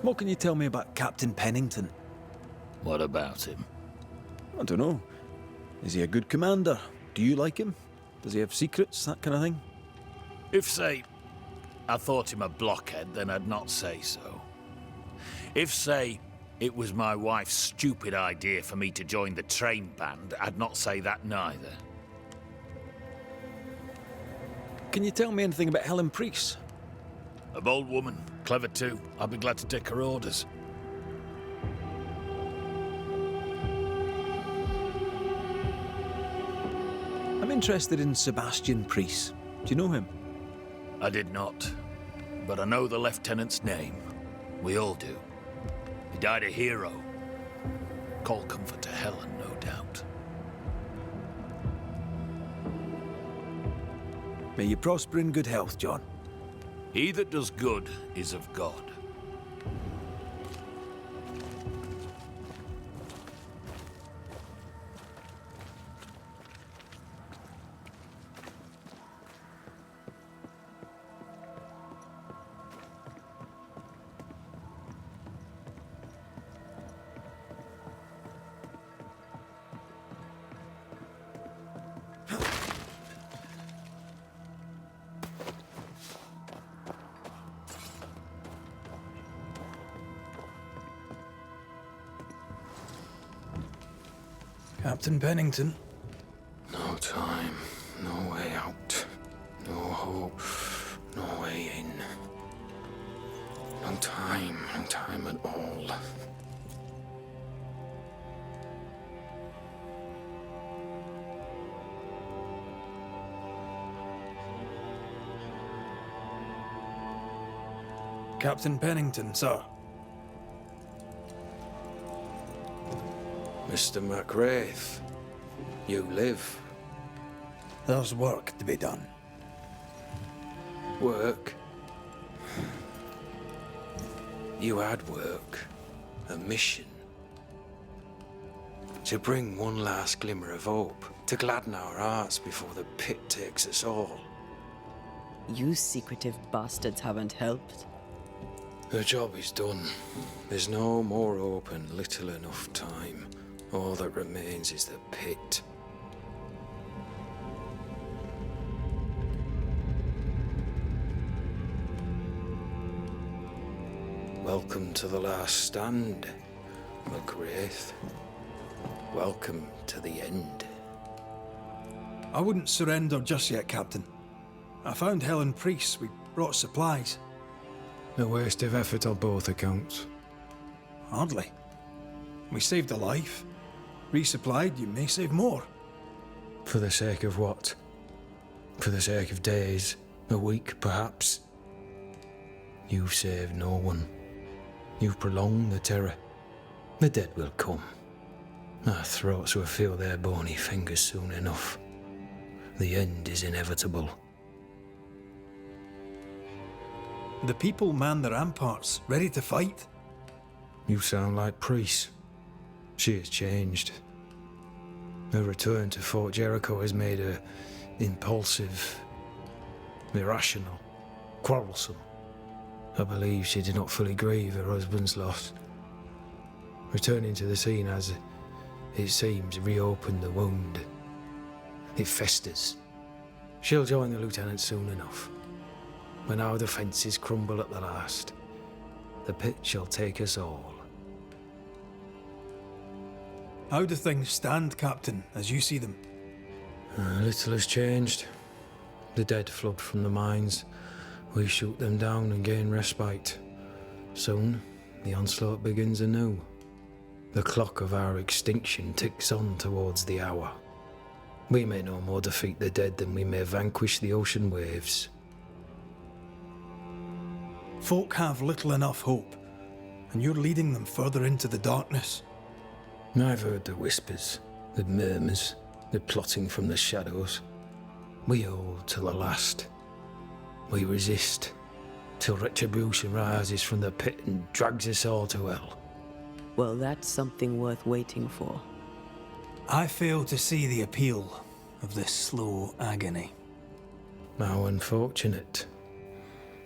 What can you tell me about Captain Pennington? What about him? I don't know. Is he a good commander? Do you like him? Does he have secrets, that kind of thing? If, say, I thought him a blockhead, then I'd not say so. If, say, it was my wife's stupid idea for me to join the train band, I'd not say that neither. Can you tell me anything about Helen Priest? A bold woman, clever too. I'll be glad to take her orders. I'm interested in Sebastian Priest. Do you know him? I did not, but I know the lieutenant's name. We all do. He died a hero. Call comfort to Helen, no doubt. May you prosper in good health, John. He that does good is of God. Captain Pennington. No time, no way out, no hope, no way in. No time at all. Captain Pennington, sir. Mr. McGrath, you live. There's work to be done. Work? You had work. A mission. To bring one last glimmer of hope. To gladden our hearts before the pit takes us all. You secretive bastards haven't helped. The job is done. There's no more hope and little enough time. All that remains is the pit. Welcome to the last stand, McGrath. Welcome to the end. I wouldn't surrender just yet, Captain. I found Helen Priest. We brought supplies. A waste of effort on both accounts. Hardly. We saved a life. Resupplied, you may save more. For the sake of what? For the sake of days, a week perhaps? You've saved no one. You've prolonged the terror. The dead will come. Our throats will feel their bony fingers soon enough. The end is inevitable. The people man the ramparts, ready to fight. You sound like Priest. She has changed. Her return to Fort Jericho has made her impulsive, irrational, quarrelsome. I believe she did not fully grieve her husband's loss. Returning to the scene has, it seems, reopened the wound. It festers. She'll join the lieutenant soon enough. When our defences crumble at the last, the pit shall take us all. How do things stand, Captain, as you see them? Little has changed. The dead flood from the mines. We shoot them down and gain respite. Soon, the onslaught begins anew. The clock of our extinction ticks on towards the hour. We may no more defeat the dead than we may vanquish the ocean waves. Folk have little enough hope, and you're leading them further into the darkness. I've heard the whispers, the murmurs, the plotting from the shadows. We hold till the last. We resist, till retribution rises from the pit and drags us all to hell. Well, that's something worth waiting for. I fail to see the appeal of this slow agony. How unfortunate.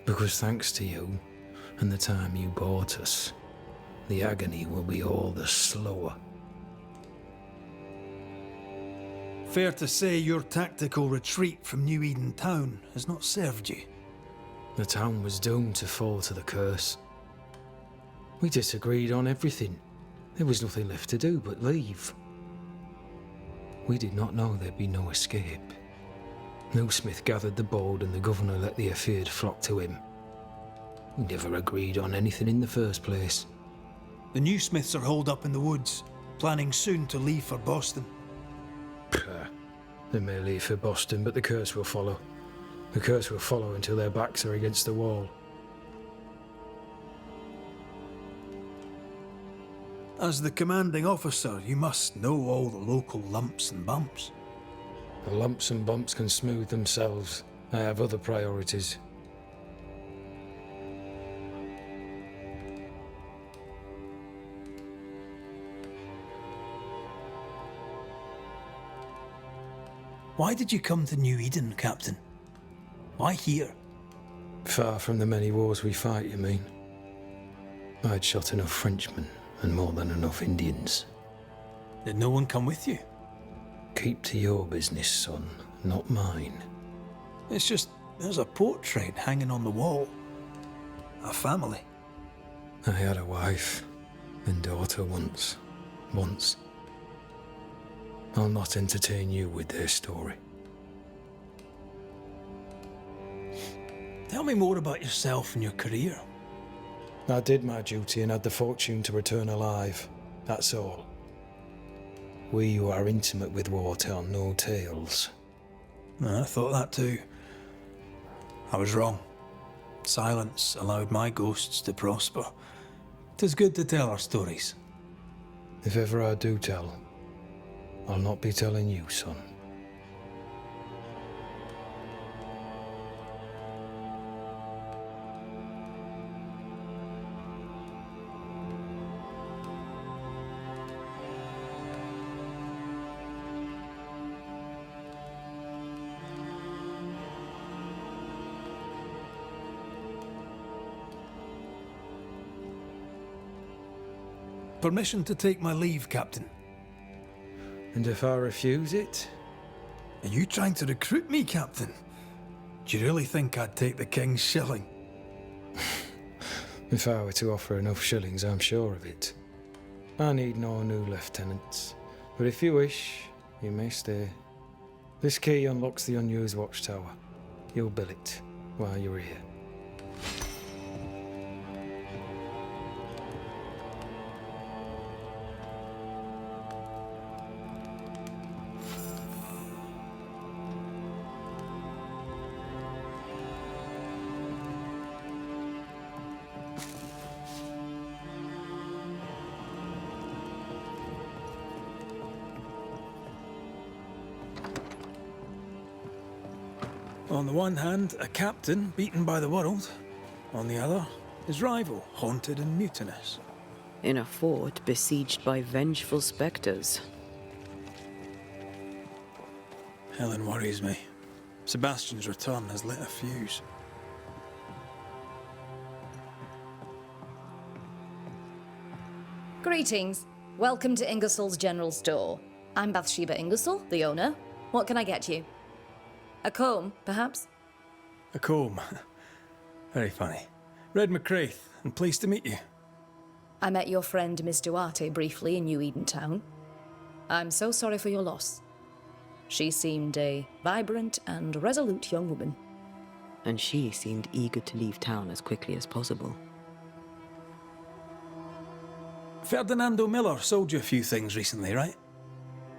Because thanks to you, and the time you bought us, the agony will be all the slower. Fair to say your tactical retreat from New Eden town has not served you. The town was doomed to fall to the curse. We disagreed on everything. There was nothing left to do but leave. We did not know there'd be no escape. No Smith gathered the bold and the governor let the afeared flock to him. We never agreed on anything in the first place. The new Smiths are holed up in the woods, planning soon to leave for Boston. They may leave for Boston, but the curse will follow. The curse will follow until their backs are against the wall. As the commanding officer, you must know all the local lumps and bumps. The lumps and bumps can smooth themselves. I have other priorities. Why did you come to New Eden, Captain? Why here? Far from the many wars we fight, you mean? I'd shot enough Frenchmen and more than enough Indians. Did no one come with you? Keep to your business, son, not mine. It's just, there's a portrait hanging on the wall. A family. I had a wife and daughter once. I'll not entertain you with their story. Tell me more about yourself and your career. I did my duty and had the fortune to return alive. That's all. We who are intimate with war tell no tales. I thought that too. I was wrong. Silence allowed my ghosts to prosper. 'Tis good to tell our stories. If ever I do tell, I'll not be telling you, son. Permission to take my leave, Captain. And if I refuse it? Are you trying to recruit me, Captain? Do you really think I'd take the King's shilling? If I were to offer enough shillings, I'm sure of it. I need no new lieutenants, but if you wish, you may stay. This key unlocks the unused watchtower. You'll bill it while you're here. On the one hand, a captain beaten by the world. On the other, his rival, haunted and mutinous. In a fort besieged by vengeful spectres. Helen worries me. Sebastian's return has lit a fuse. Greetings. Welcome to Ingersoll's General Store. I'm Bathsheba Ingersoll, the owner. What can I get you? A comb, perhaps? A comb. Very funny. Red McCraith, and pleased to meet you. I met your friend Miss Duarte briefly in New Eden Town. I'm so sorry for your loss. She seemed a vibrant and resolute young woman. And she seemed eager to leave town as quickly as possible. Ferdinando Miller sold you a few things recently, right?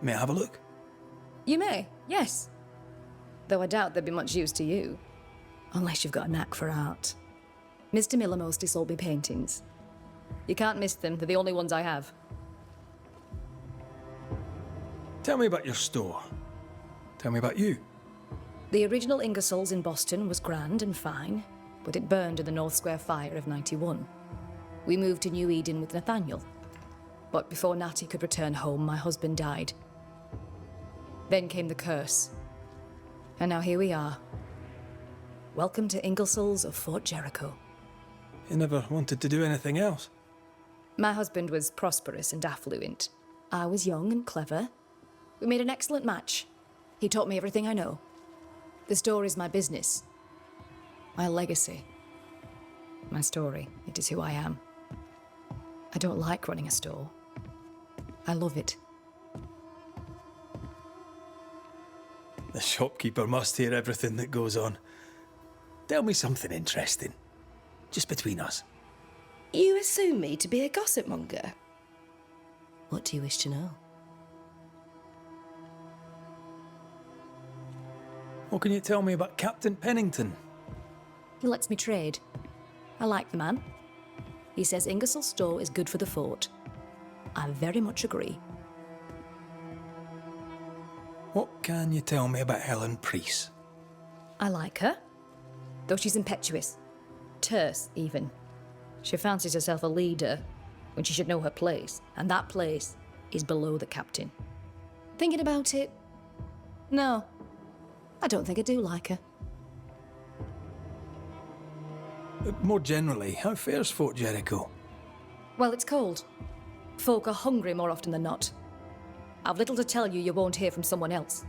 May I have a look? You may, yes. Though I doubt they'd be much use to you. Unless you've got a knack for art. Mr. Miller mostly sold me paintings. You can't miss them, they're the only ones I have. Tell me about your store. Tell me about you. The original Ingersoll's in Boston was grand and fine, but it burned in the North Square fire of '91. We moved to New Eden with Nathaniel. But before Natty could return home, my husband died. Then came the curse. And now here we are. Welcome to Ingersoll's of Fort Jericho. You never wanted to do anything else? My husband was prosperous and affluent. I was young and clever. We made an excellent match. He taught me everything I know. The store is my business. My legacy. My story. It is who I am. I don't like running a store. I love it. The shopkeeper must hear everything that goes on. Tell me something interesting. Just between us. You assume me to be a gossip monger? What do you wish to know? What can you tell me about Captain Pennington? He lets me trade. I like the man. He says Ingersoll's store is good for the fort. I very much agree. What can you tell me about Helen Priest? I like her, though she's impetuous. Terse, even. She fancies herself a leader when she should know her place, and that place is below the captain. Thinking about it, no, I don't think I do like her. More generally, how fares Fort Jericho? Well, it's cold. Folk are hungry more often than not. I've little to tell you won't hear from someone else.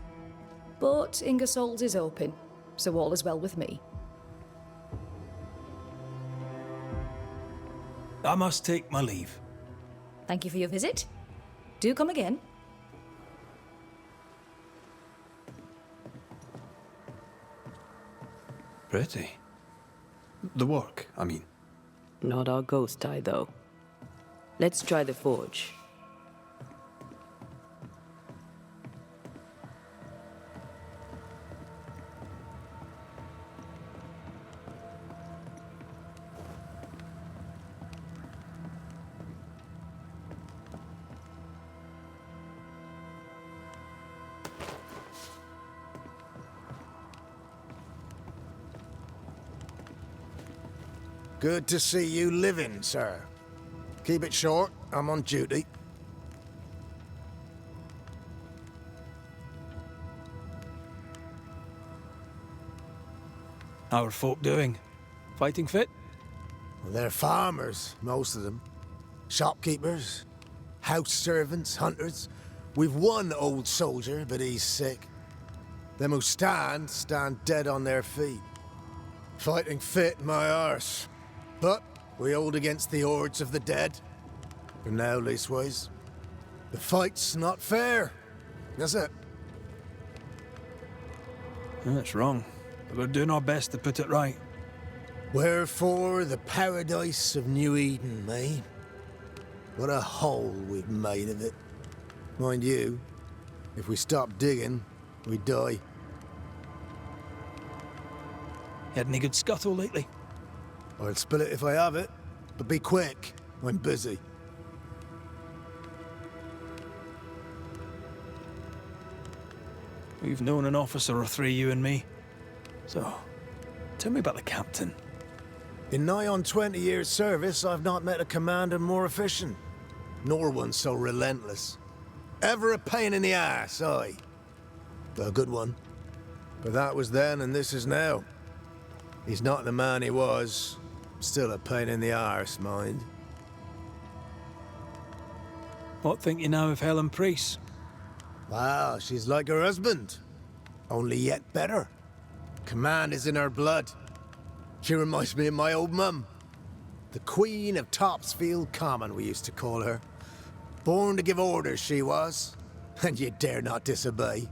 But Ingersoll's is open, so all is well with me. I must take my leave. Thank you for your visit. Do come again. Pretty. The work, I mean. Not our ghost eye, though. Let's try the forge. Good to see you living, sir. Keep it short, I'm on duty. How are folk doing? Fighting fit? Well, they're farmers, most of them. Shopkeepers, house servants, hunters. We've one old soldier, but he's sick. Them who stand dead on their feet. Fighting fit, my arse. But We hold against the hordes of the dead. For now, leastways. The fight's not fair, is it? That's wrong, but we're doing our best to put it right. Wherefore the paradise of New Eden, eh? What a hole we've made of it. Mind you, if we stop digging, we die. Had any good scuttle lately? I'll spill it if I have it, but be quick. I'm busy. We've known an officer or three, you and me. So, tell me about the captain. In nigh on 20 years' service, I've not met a commander more efficient, nor one so relentless. Ever a pain in the ass, aye. But a good one. But that was then and this is now. He's not the man he was. Still a pain in the arse, mind. What think you now of Helen Priest? Wow, she's like her husband. Only yet better. Command is in her blood. She reminds me of my old mum. The Queen of Topsfield Common, we used to call her. Born to give orders, she was. And you dare not disobey.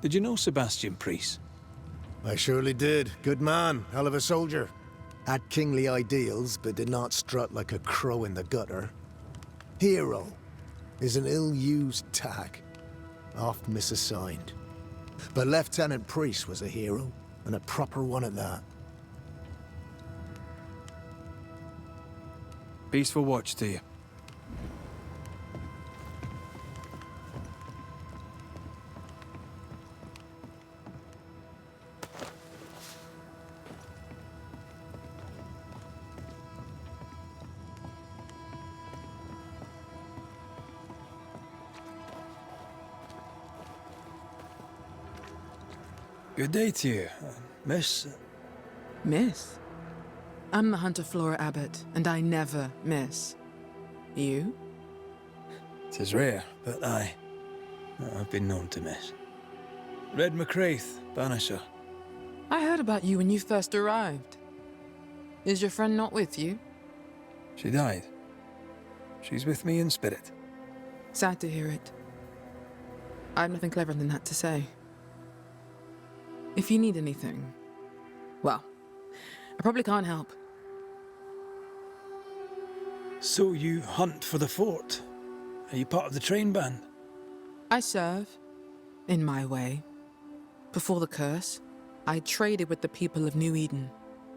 Did you know Sebastian Priest? I surely did. Good man, hell of a soldier. Had kingly ideals, but did not strut like a crow in the gutter. Hero is an ill-used tag, oft misassigned. But Lieutenant Priest was a hero, and a proper one at that. Peaceful watch to you. Good day to you, miss. Miss? I'm the Hunter Flora Abbott, and I never miss. You? 'Tis rare, but I've been known to miss. Red McCraith, Banisher. I heard about you when you first arrived. Is your friend not with you? She died. She's with me in spirit. Sad to hear it. I have nothing cleverer than that to say. If you need anything, well, I probably can't help. So you hunt for the fort? Are you part of the train band? I serve, in my way. Before the curse, I traded with the people of New Eden.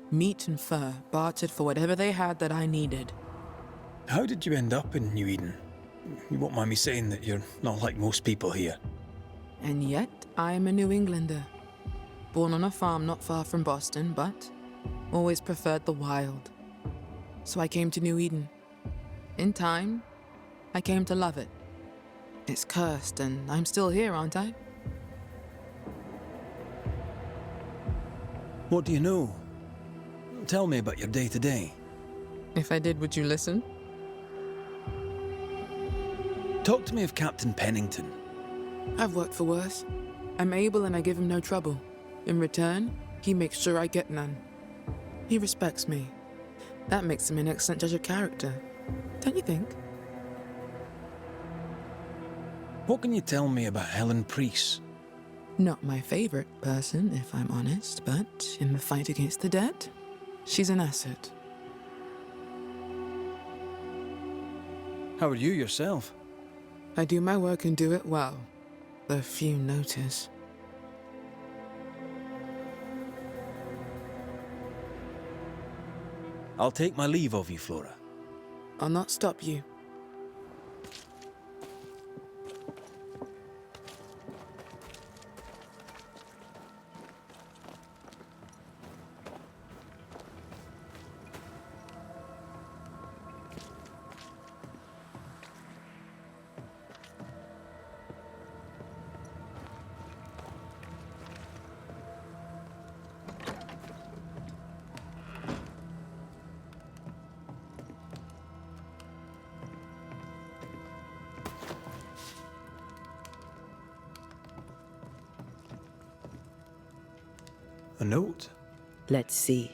Meat and fur bartered for whatever they had that I needed. How did you end up in New Eden? You won't mind me saying that you're not like most people here. And yet, I am a New Englander. Born on a farm not far from Boston, but always preferred the wild. So I came to New Eden. In time, I came to love it. It's cursed, and I'm still here, aren't I? What do you know? Tell me about your day-to-day. If I did, would you listen? Talk to me of Captain Pennington. I've worked for worse. I'm able and I give him no trouble. In return, he makes sure I get none. He respects me. That makes him an excellent judge of character. Don't you think? What can you tell me about Helen Priest? Not my favorite person, if I'm honest, but in the fight against the dead, she's an asset. How are you yourself? I do my work and do it well. The few notice. I'll take my leave of you, Flora. I'll not stop you. A note? Let's see.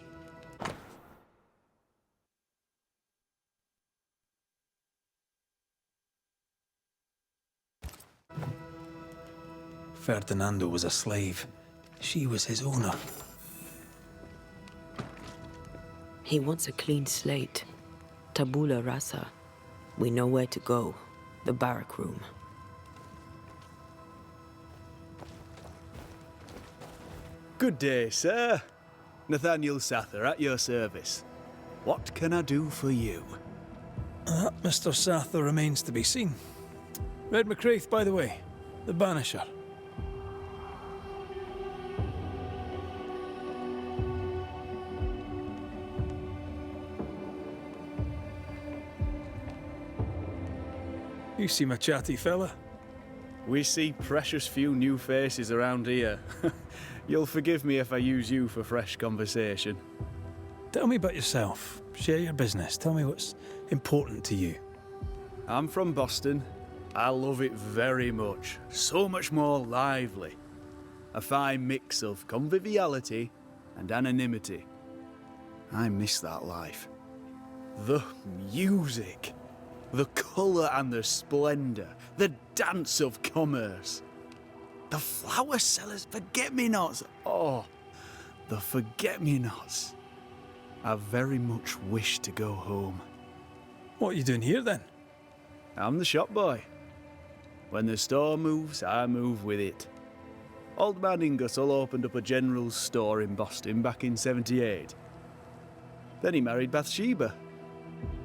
Ferdinando was a slave. She was his owner. He wants a clean slate. Tabula rasa. We know where to go. The barrack room. Good day, sir. Nathaniel Sather at your service. What can I do for you? That Mr. Sather remains to be seen. Red McCraith, by the way. The Banisher. You seem a chatty fella. We see precious few new faces around here. You'll forgive me if I use you for fresh conversation. Tell me about yourself. Share your business. Tell me what's important to you. I'm from Boston. I love it very much. So much more lively. A fine mix of conviviality and anonymity. I miss that life. The music. The colour and the splendour. The dance of commerce. The flower sellers' forget-me-nots. Oh, the forget-me-nots. I very much wish to go home. What are you doing here, then? I'm the shop boy. When the store moves, I move with it. Old man Ingersoll opened up a general store in Boston back in '78. Then he married Bathsheba.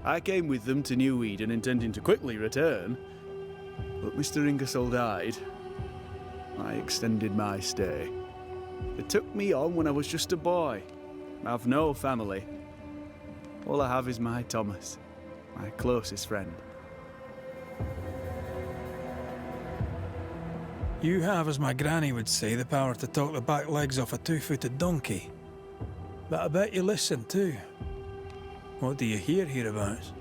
I came with them to New Eden intending to quickly return, but Mr. Ingersoll died. I extended my stay. They took me on when I was just a boy. I've no family. All I have is my Thomas, my closest friend. You have, as my granny would say, the power to talk the back legs off a two-footed donkey. But I bet you listen, too. What do you hear hereabouts?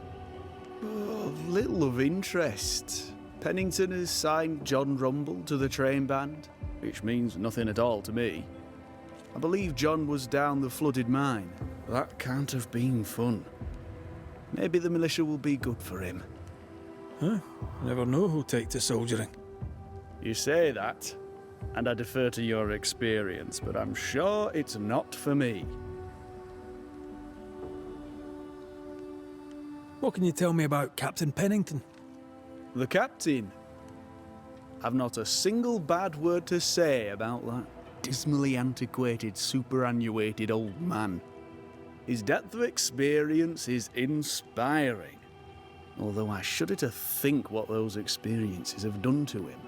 Oh, little of interest. Pennington has signed John Rumble to the train band, which means nothing at all to me. I believe John was down the flooded mine. That can't have been fun. Maybe the militia will be good for him. Huh? Never know who'll take to soldiering. You say that, and I defer to your experience, but I'm sure it's not for me. What can you tell me about Captain Pennington? The captain? I've not a single bad word to say about that dismally antiquated, superannuated old man. His depth of experience is inspiring, although I shudder to think what those experiences have done to him.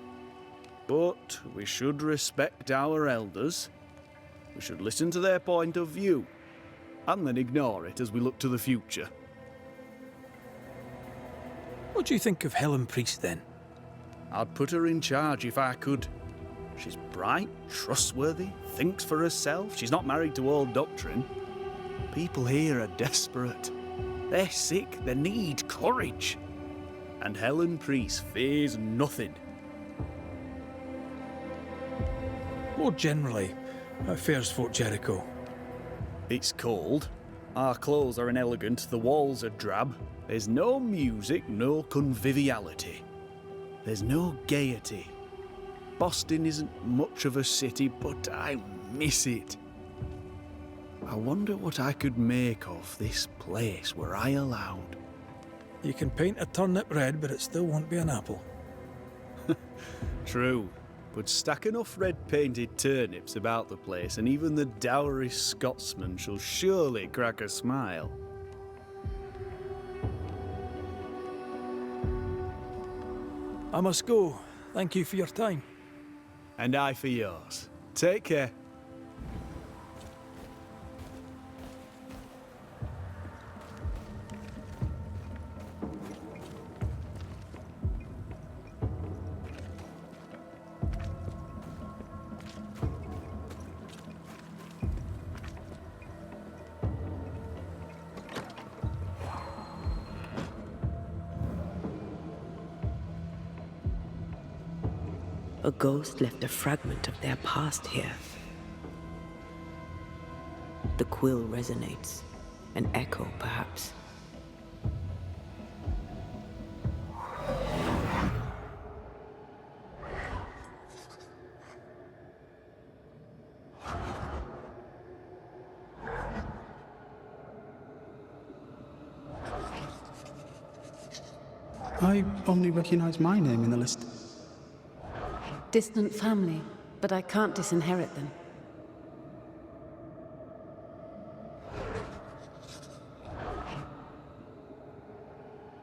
But we should respect our elders. We should listen to their point of view, and then ignore it as we look to the future. What do you think of Helen Priest, then? I'd put her in charge if I could. She's bright, trustworthy, thinks for herself. She's not married to old doctrine. People here are desperate. They're sick, they need courage. And Helen Priest fears nothing. More generally, how fares Fort Jericho? It's cold. Our clothes are inelegant, the walls are drab. There's no music, no conviviality. There's no gaiety. Boston isn't much of a city, but I miss it. I wonder what I could make of this place were I allowed. You can paint a turnip red, but it still won't be an apple. True, but stack enough red-painted turnips about the place, and even the dourest Scotsman shall surely crack a smile. I must go. Thank you for your time. And I for yours. Take care. A ghost left a fragment of their past here. The quill resonates. An echo, perhaps. I only recognize my name in the list. Distant family, but I can't disinherit them.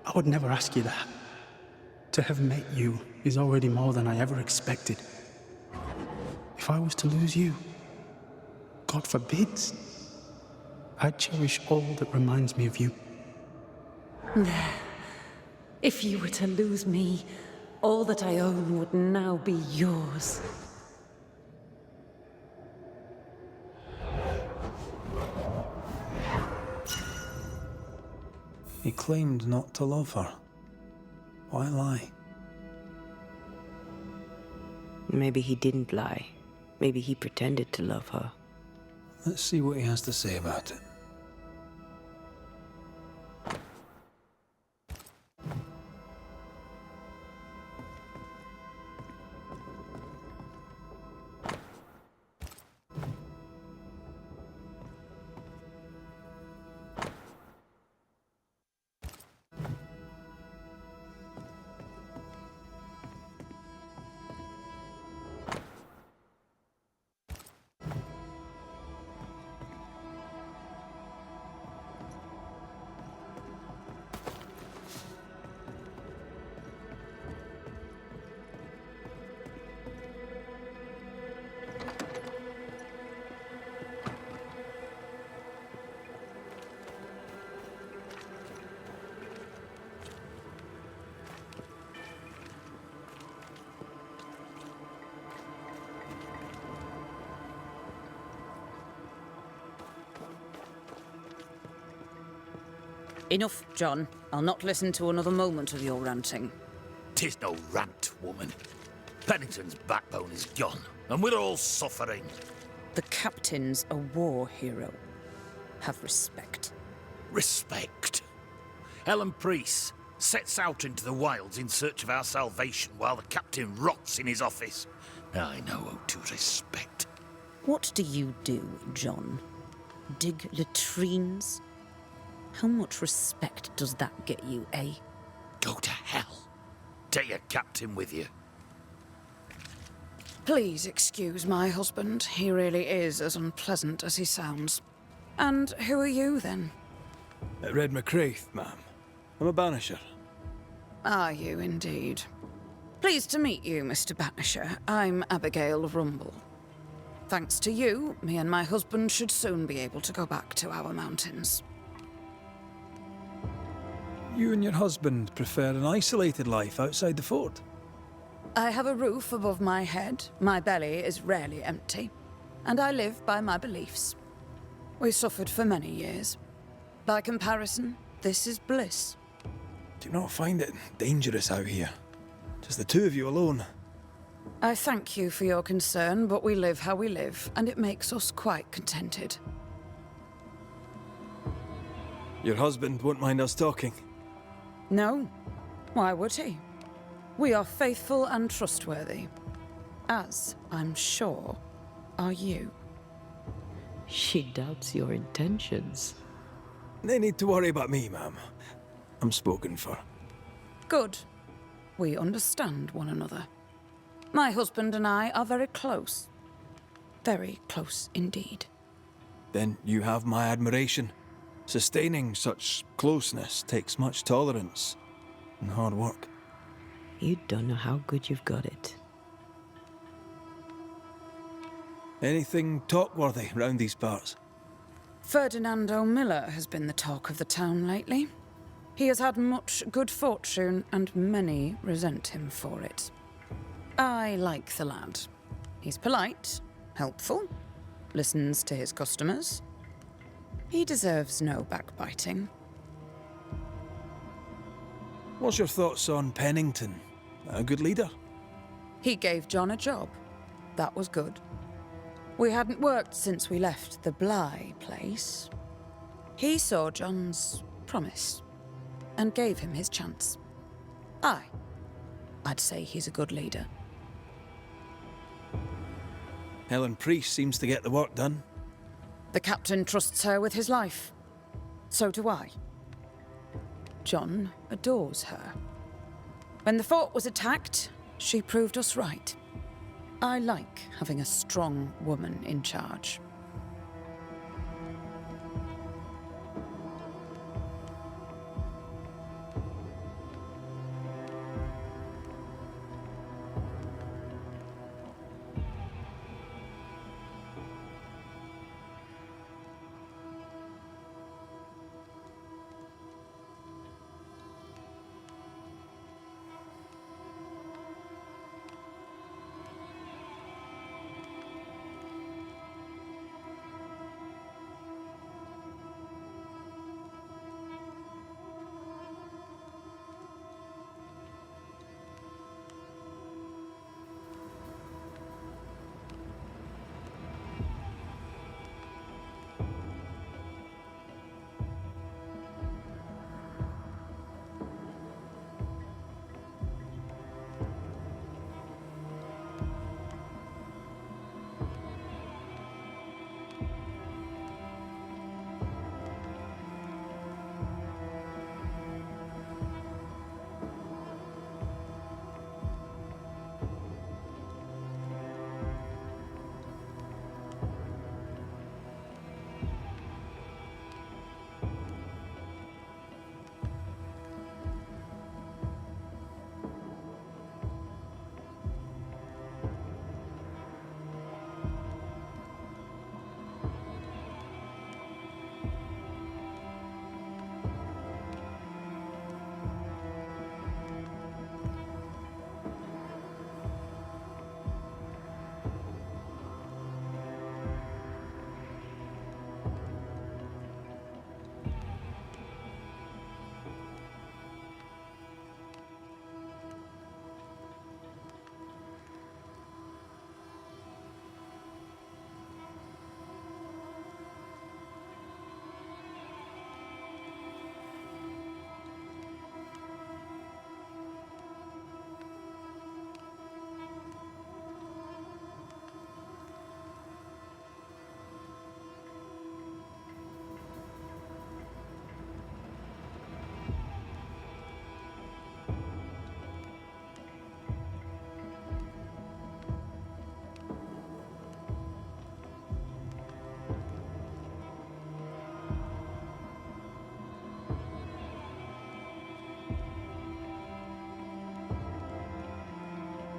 I would never ask you that. To have met you is already more than I ever expected. If I was to lose you, God forbids, I'd cherish all that reminds me of you. There. If you were to lose me, all that I own would now be yours. He claimed not to love her. Why lie? Maybe he didn't lie. Maybe he pretended to love her. Let's see what he has to say about it. Enough, John. I'll not listen to another moment of your ranting. 'Tis no rant, woman. Pennington's backbone is gone, and we're all suffering. The captain's a war hero. Have respect. Respect. Ellen Priest sets out into the wilds in search of our salvation while the captain rots in his office. I know how to respect. What do you do, John? Dig latrines? How much respect does that get you, eh? Go to hell. Take your captain with you. Please excuse my husband. He really is as unpleasant as he sounds. And who are you, then? Red McCraith, ma'am. I'm a banisher. Are you, indeed? Pleased to meet you, Mr. Banisher. I'm Abigail Rumble. Thanks to you, me and my husband should soon be able to go back to our mountains. You and your husband prefer an isolated life outside the fort? I have a roof above my head, my belly is rarely empty, and I live by my beliefs. We suffered for many years. By comparison, this is bliss. Do you not find it dangerous out here? Just the two of you alone? I thank you for your concern, but we live how we live, and it makes us quite contented. Your husband won't mind us talking? No. Why would he? We are faithful and trustworthy. As I'm sure are you. She doubts your intentions. No need to worry about me, ma'am. I'm spoken for. Good. We understand one another. My husband and I are very close. Very close indeed. Then you have my admiration. Sustaining such closeness takes much tolerance and hard work. You don't know how good you've got it. Anything talk-worthy round these parts? Ferdinando Miller has been the talk of the town lately. He has had much good fortune, and many resent him for it. I like the lad. He's polite, helpful, listens to his customers. He deserves no backbiting. What's your thoughts on Pennington? A good leader? He gave John a job. That was good. We hadn't worked since we left the Bly place. He saw John's promise and gave him his chance. I'd say he's a good leader. Helen Priest seems to get the work done. The captain trusts her with his life. So do I. John adores her. When the fort was attacked, she proved us right. I like having a strong woman in charge.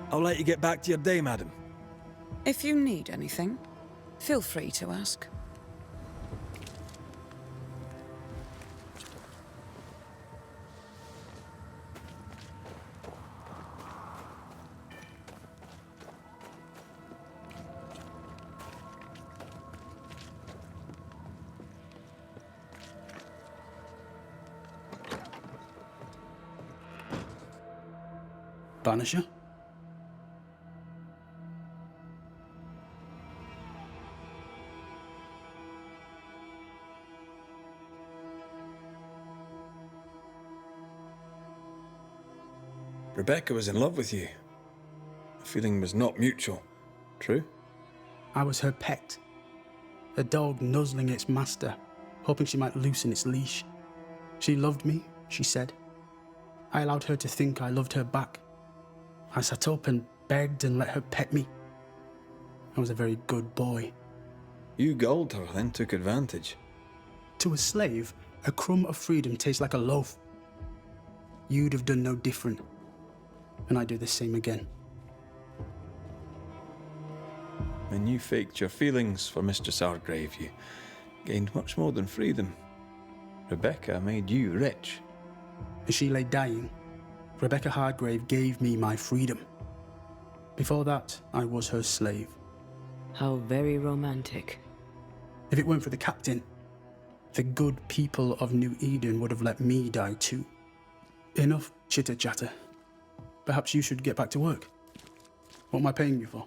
I'll let you get back to your day, madam. If you need anything, feel free to ask. Banisher? Rebecca was in love with you. feeling was not mutual. True? I was her pet. A dog nuzzling its master, hoping she might loosen its leash. She loved me, she said. I allowed her to think I loved her back. I sat up and begged and let her pet me. I was a very good boy. You gulled her, then took advantage. To a slave, a crumb of freedom tastes like a loaf. You'd have done no different, and I'd do the same again. When you faked your feelings for Mistress Hargrave, you gained much more than freedom. Rebecca made you rich. As she lay dying, Rebecca Hargrave gave me my freedom. Before that, I was her slave. How very romantic. If it weren't for the captain, the good people of New Eden would have let me die too. Enough chitter-chatter. Perhaps you should get back to work. What am I paying you for?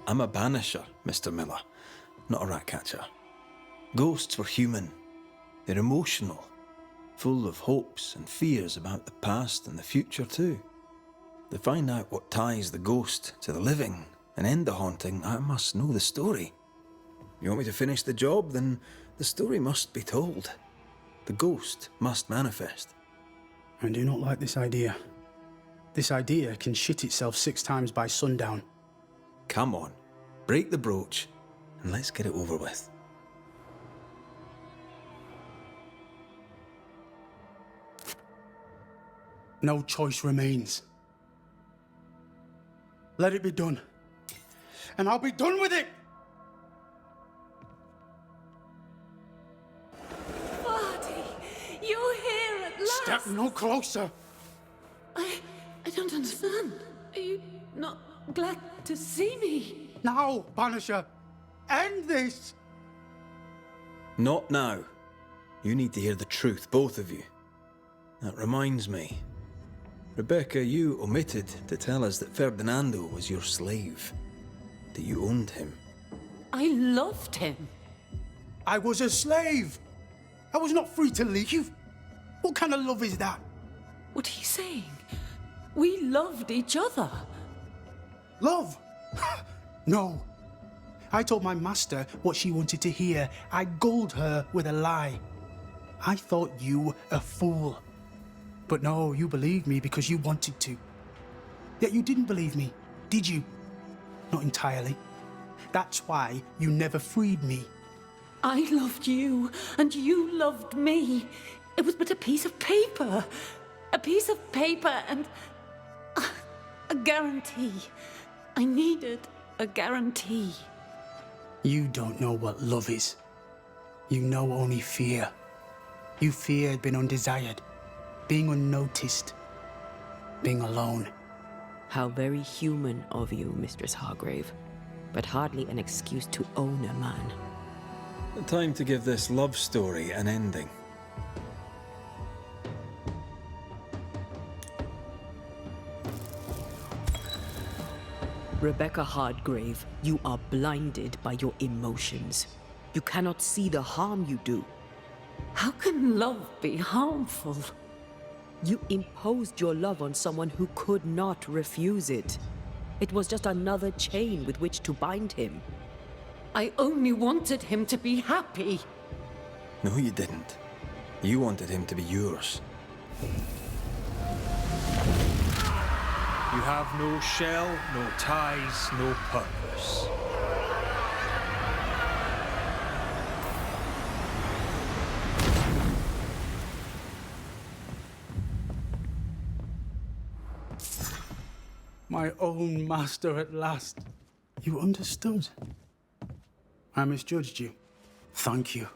I'm a banisher, Mr. Miller, not a rat catcher. Ghosts were human. They're emotional, full of hopes and fears about the past and the future too. To find out what ties the ghost to the living and end the haunting, I must know the story. You want me to finish the job? Then the story must be told. The ghost must manifest. I do not like this idea. This idea can shit itself 6 times by sundown. Come on, break the brooch and let's get it over with. No choice remains. Let it be done. And I'll be done with it! Vardy, you're here at last! Step no closer! I don't understand. Are you not glad to see me? Now, Banisher! End this! Not now. You need to hear the truth, both of you. That reminds me. Rebecca, you omitted to tell us that Ferdinando was your slave. That you owned him. I loved him. I was a slave! I was not free to leave. What kind of love is that? What are you saying? We loved each other. Love? No. I told my master what she wanted to hear. I gulled her with a lie. I thought you a fool. But no, you believed me because you wanted to. Yet you didn't believe me, did you? Not entirely. That's why you never freed me. I loved you, and you loved me. It was but a piece of paper. A piece of paper and a guarantee. I needed a guarantee. You don't know what love is. You know only fear. You feared being undesired, being unnoticed, being alone. How very human of you, Mistress Hargrave, but hardly an excuse to own a man. Time to give this love story an ending. Rebecca Hargrave, you are blinded by your emotions. You cannot see the harm you do. How can love be harmful? You imposed your love on someone who could not refuse it. It was just another chain with which to bind him. I only wanted him to be happy. No, you didn't. You wanted him to be yours. You have no shell, no ties, no purpose. My own master at last. You understood. I misjudged you. Thank you.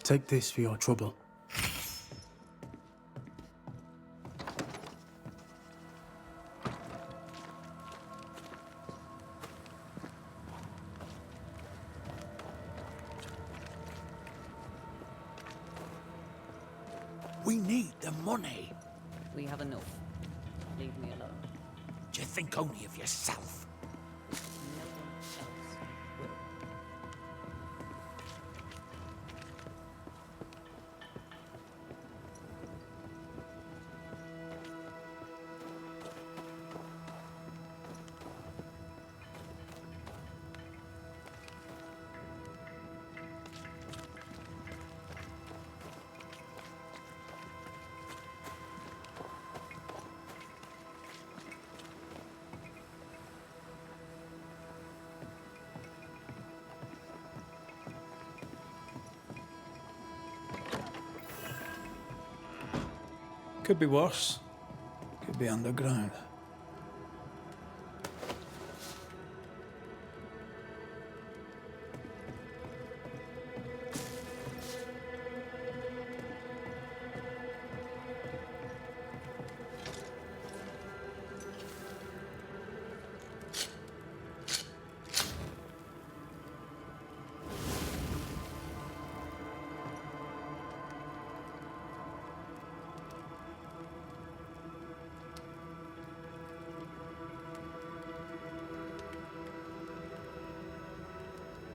Take this for your trouble. We need the money. We have enough. Leave me alone. Do you think only of yourself? No one else will. Could be worse. Could be underground.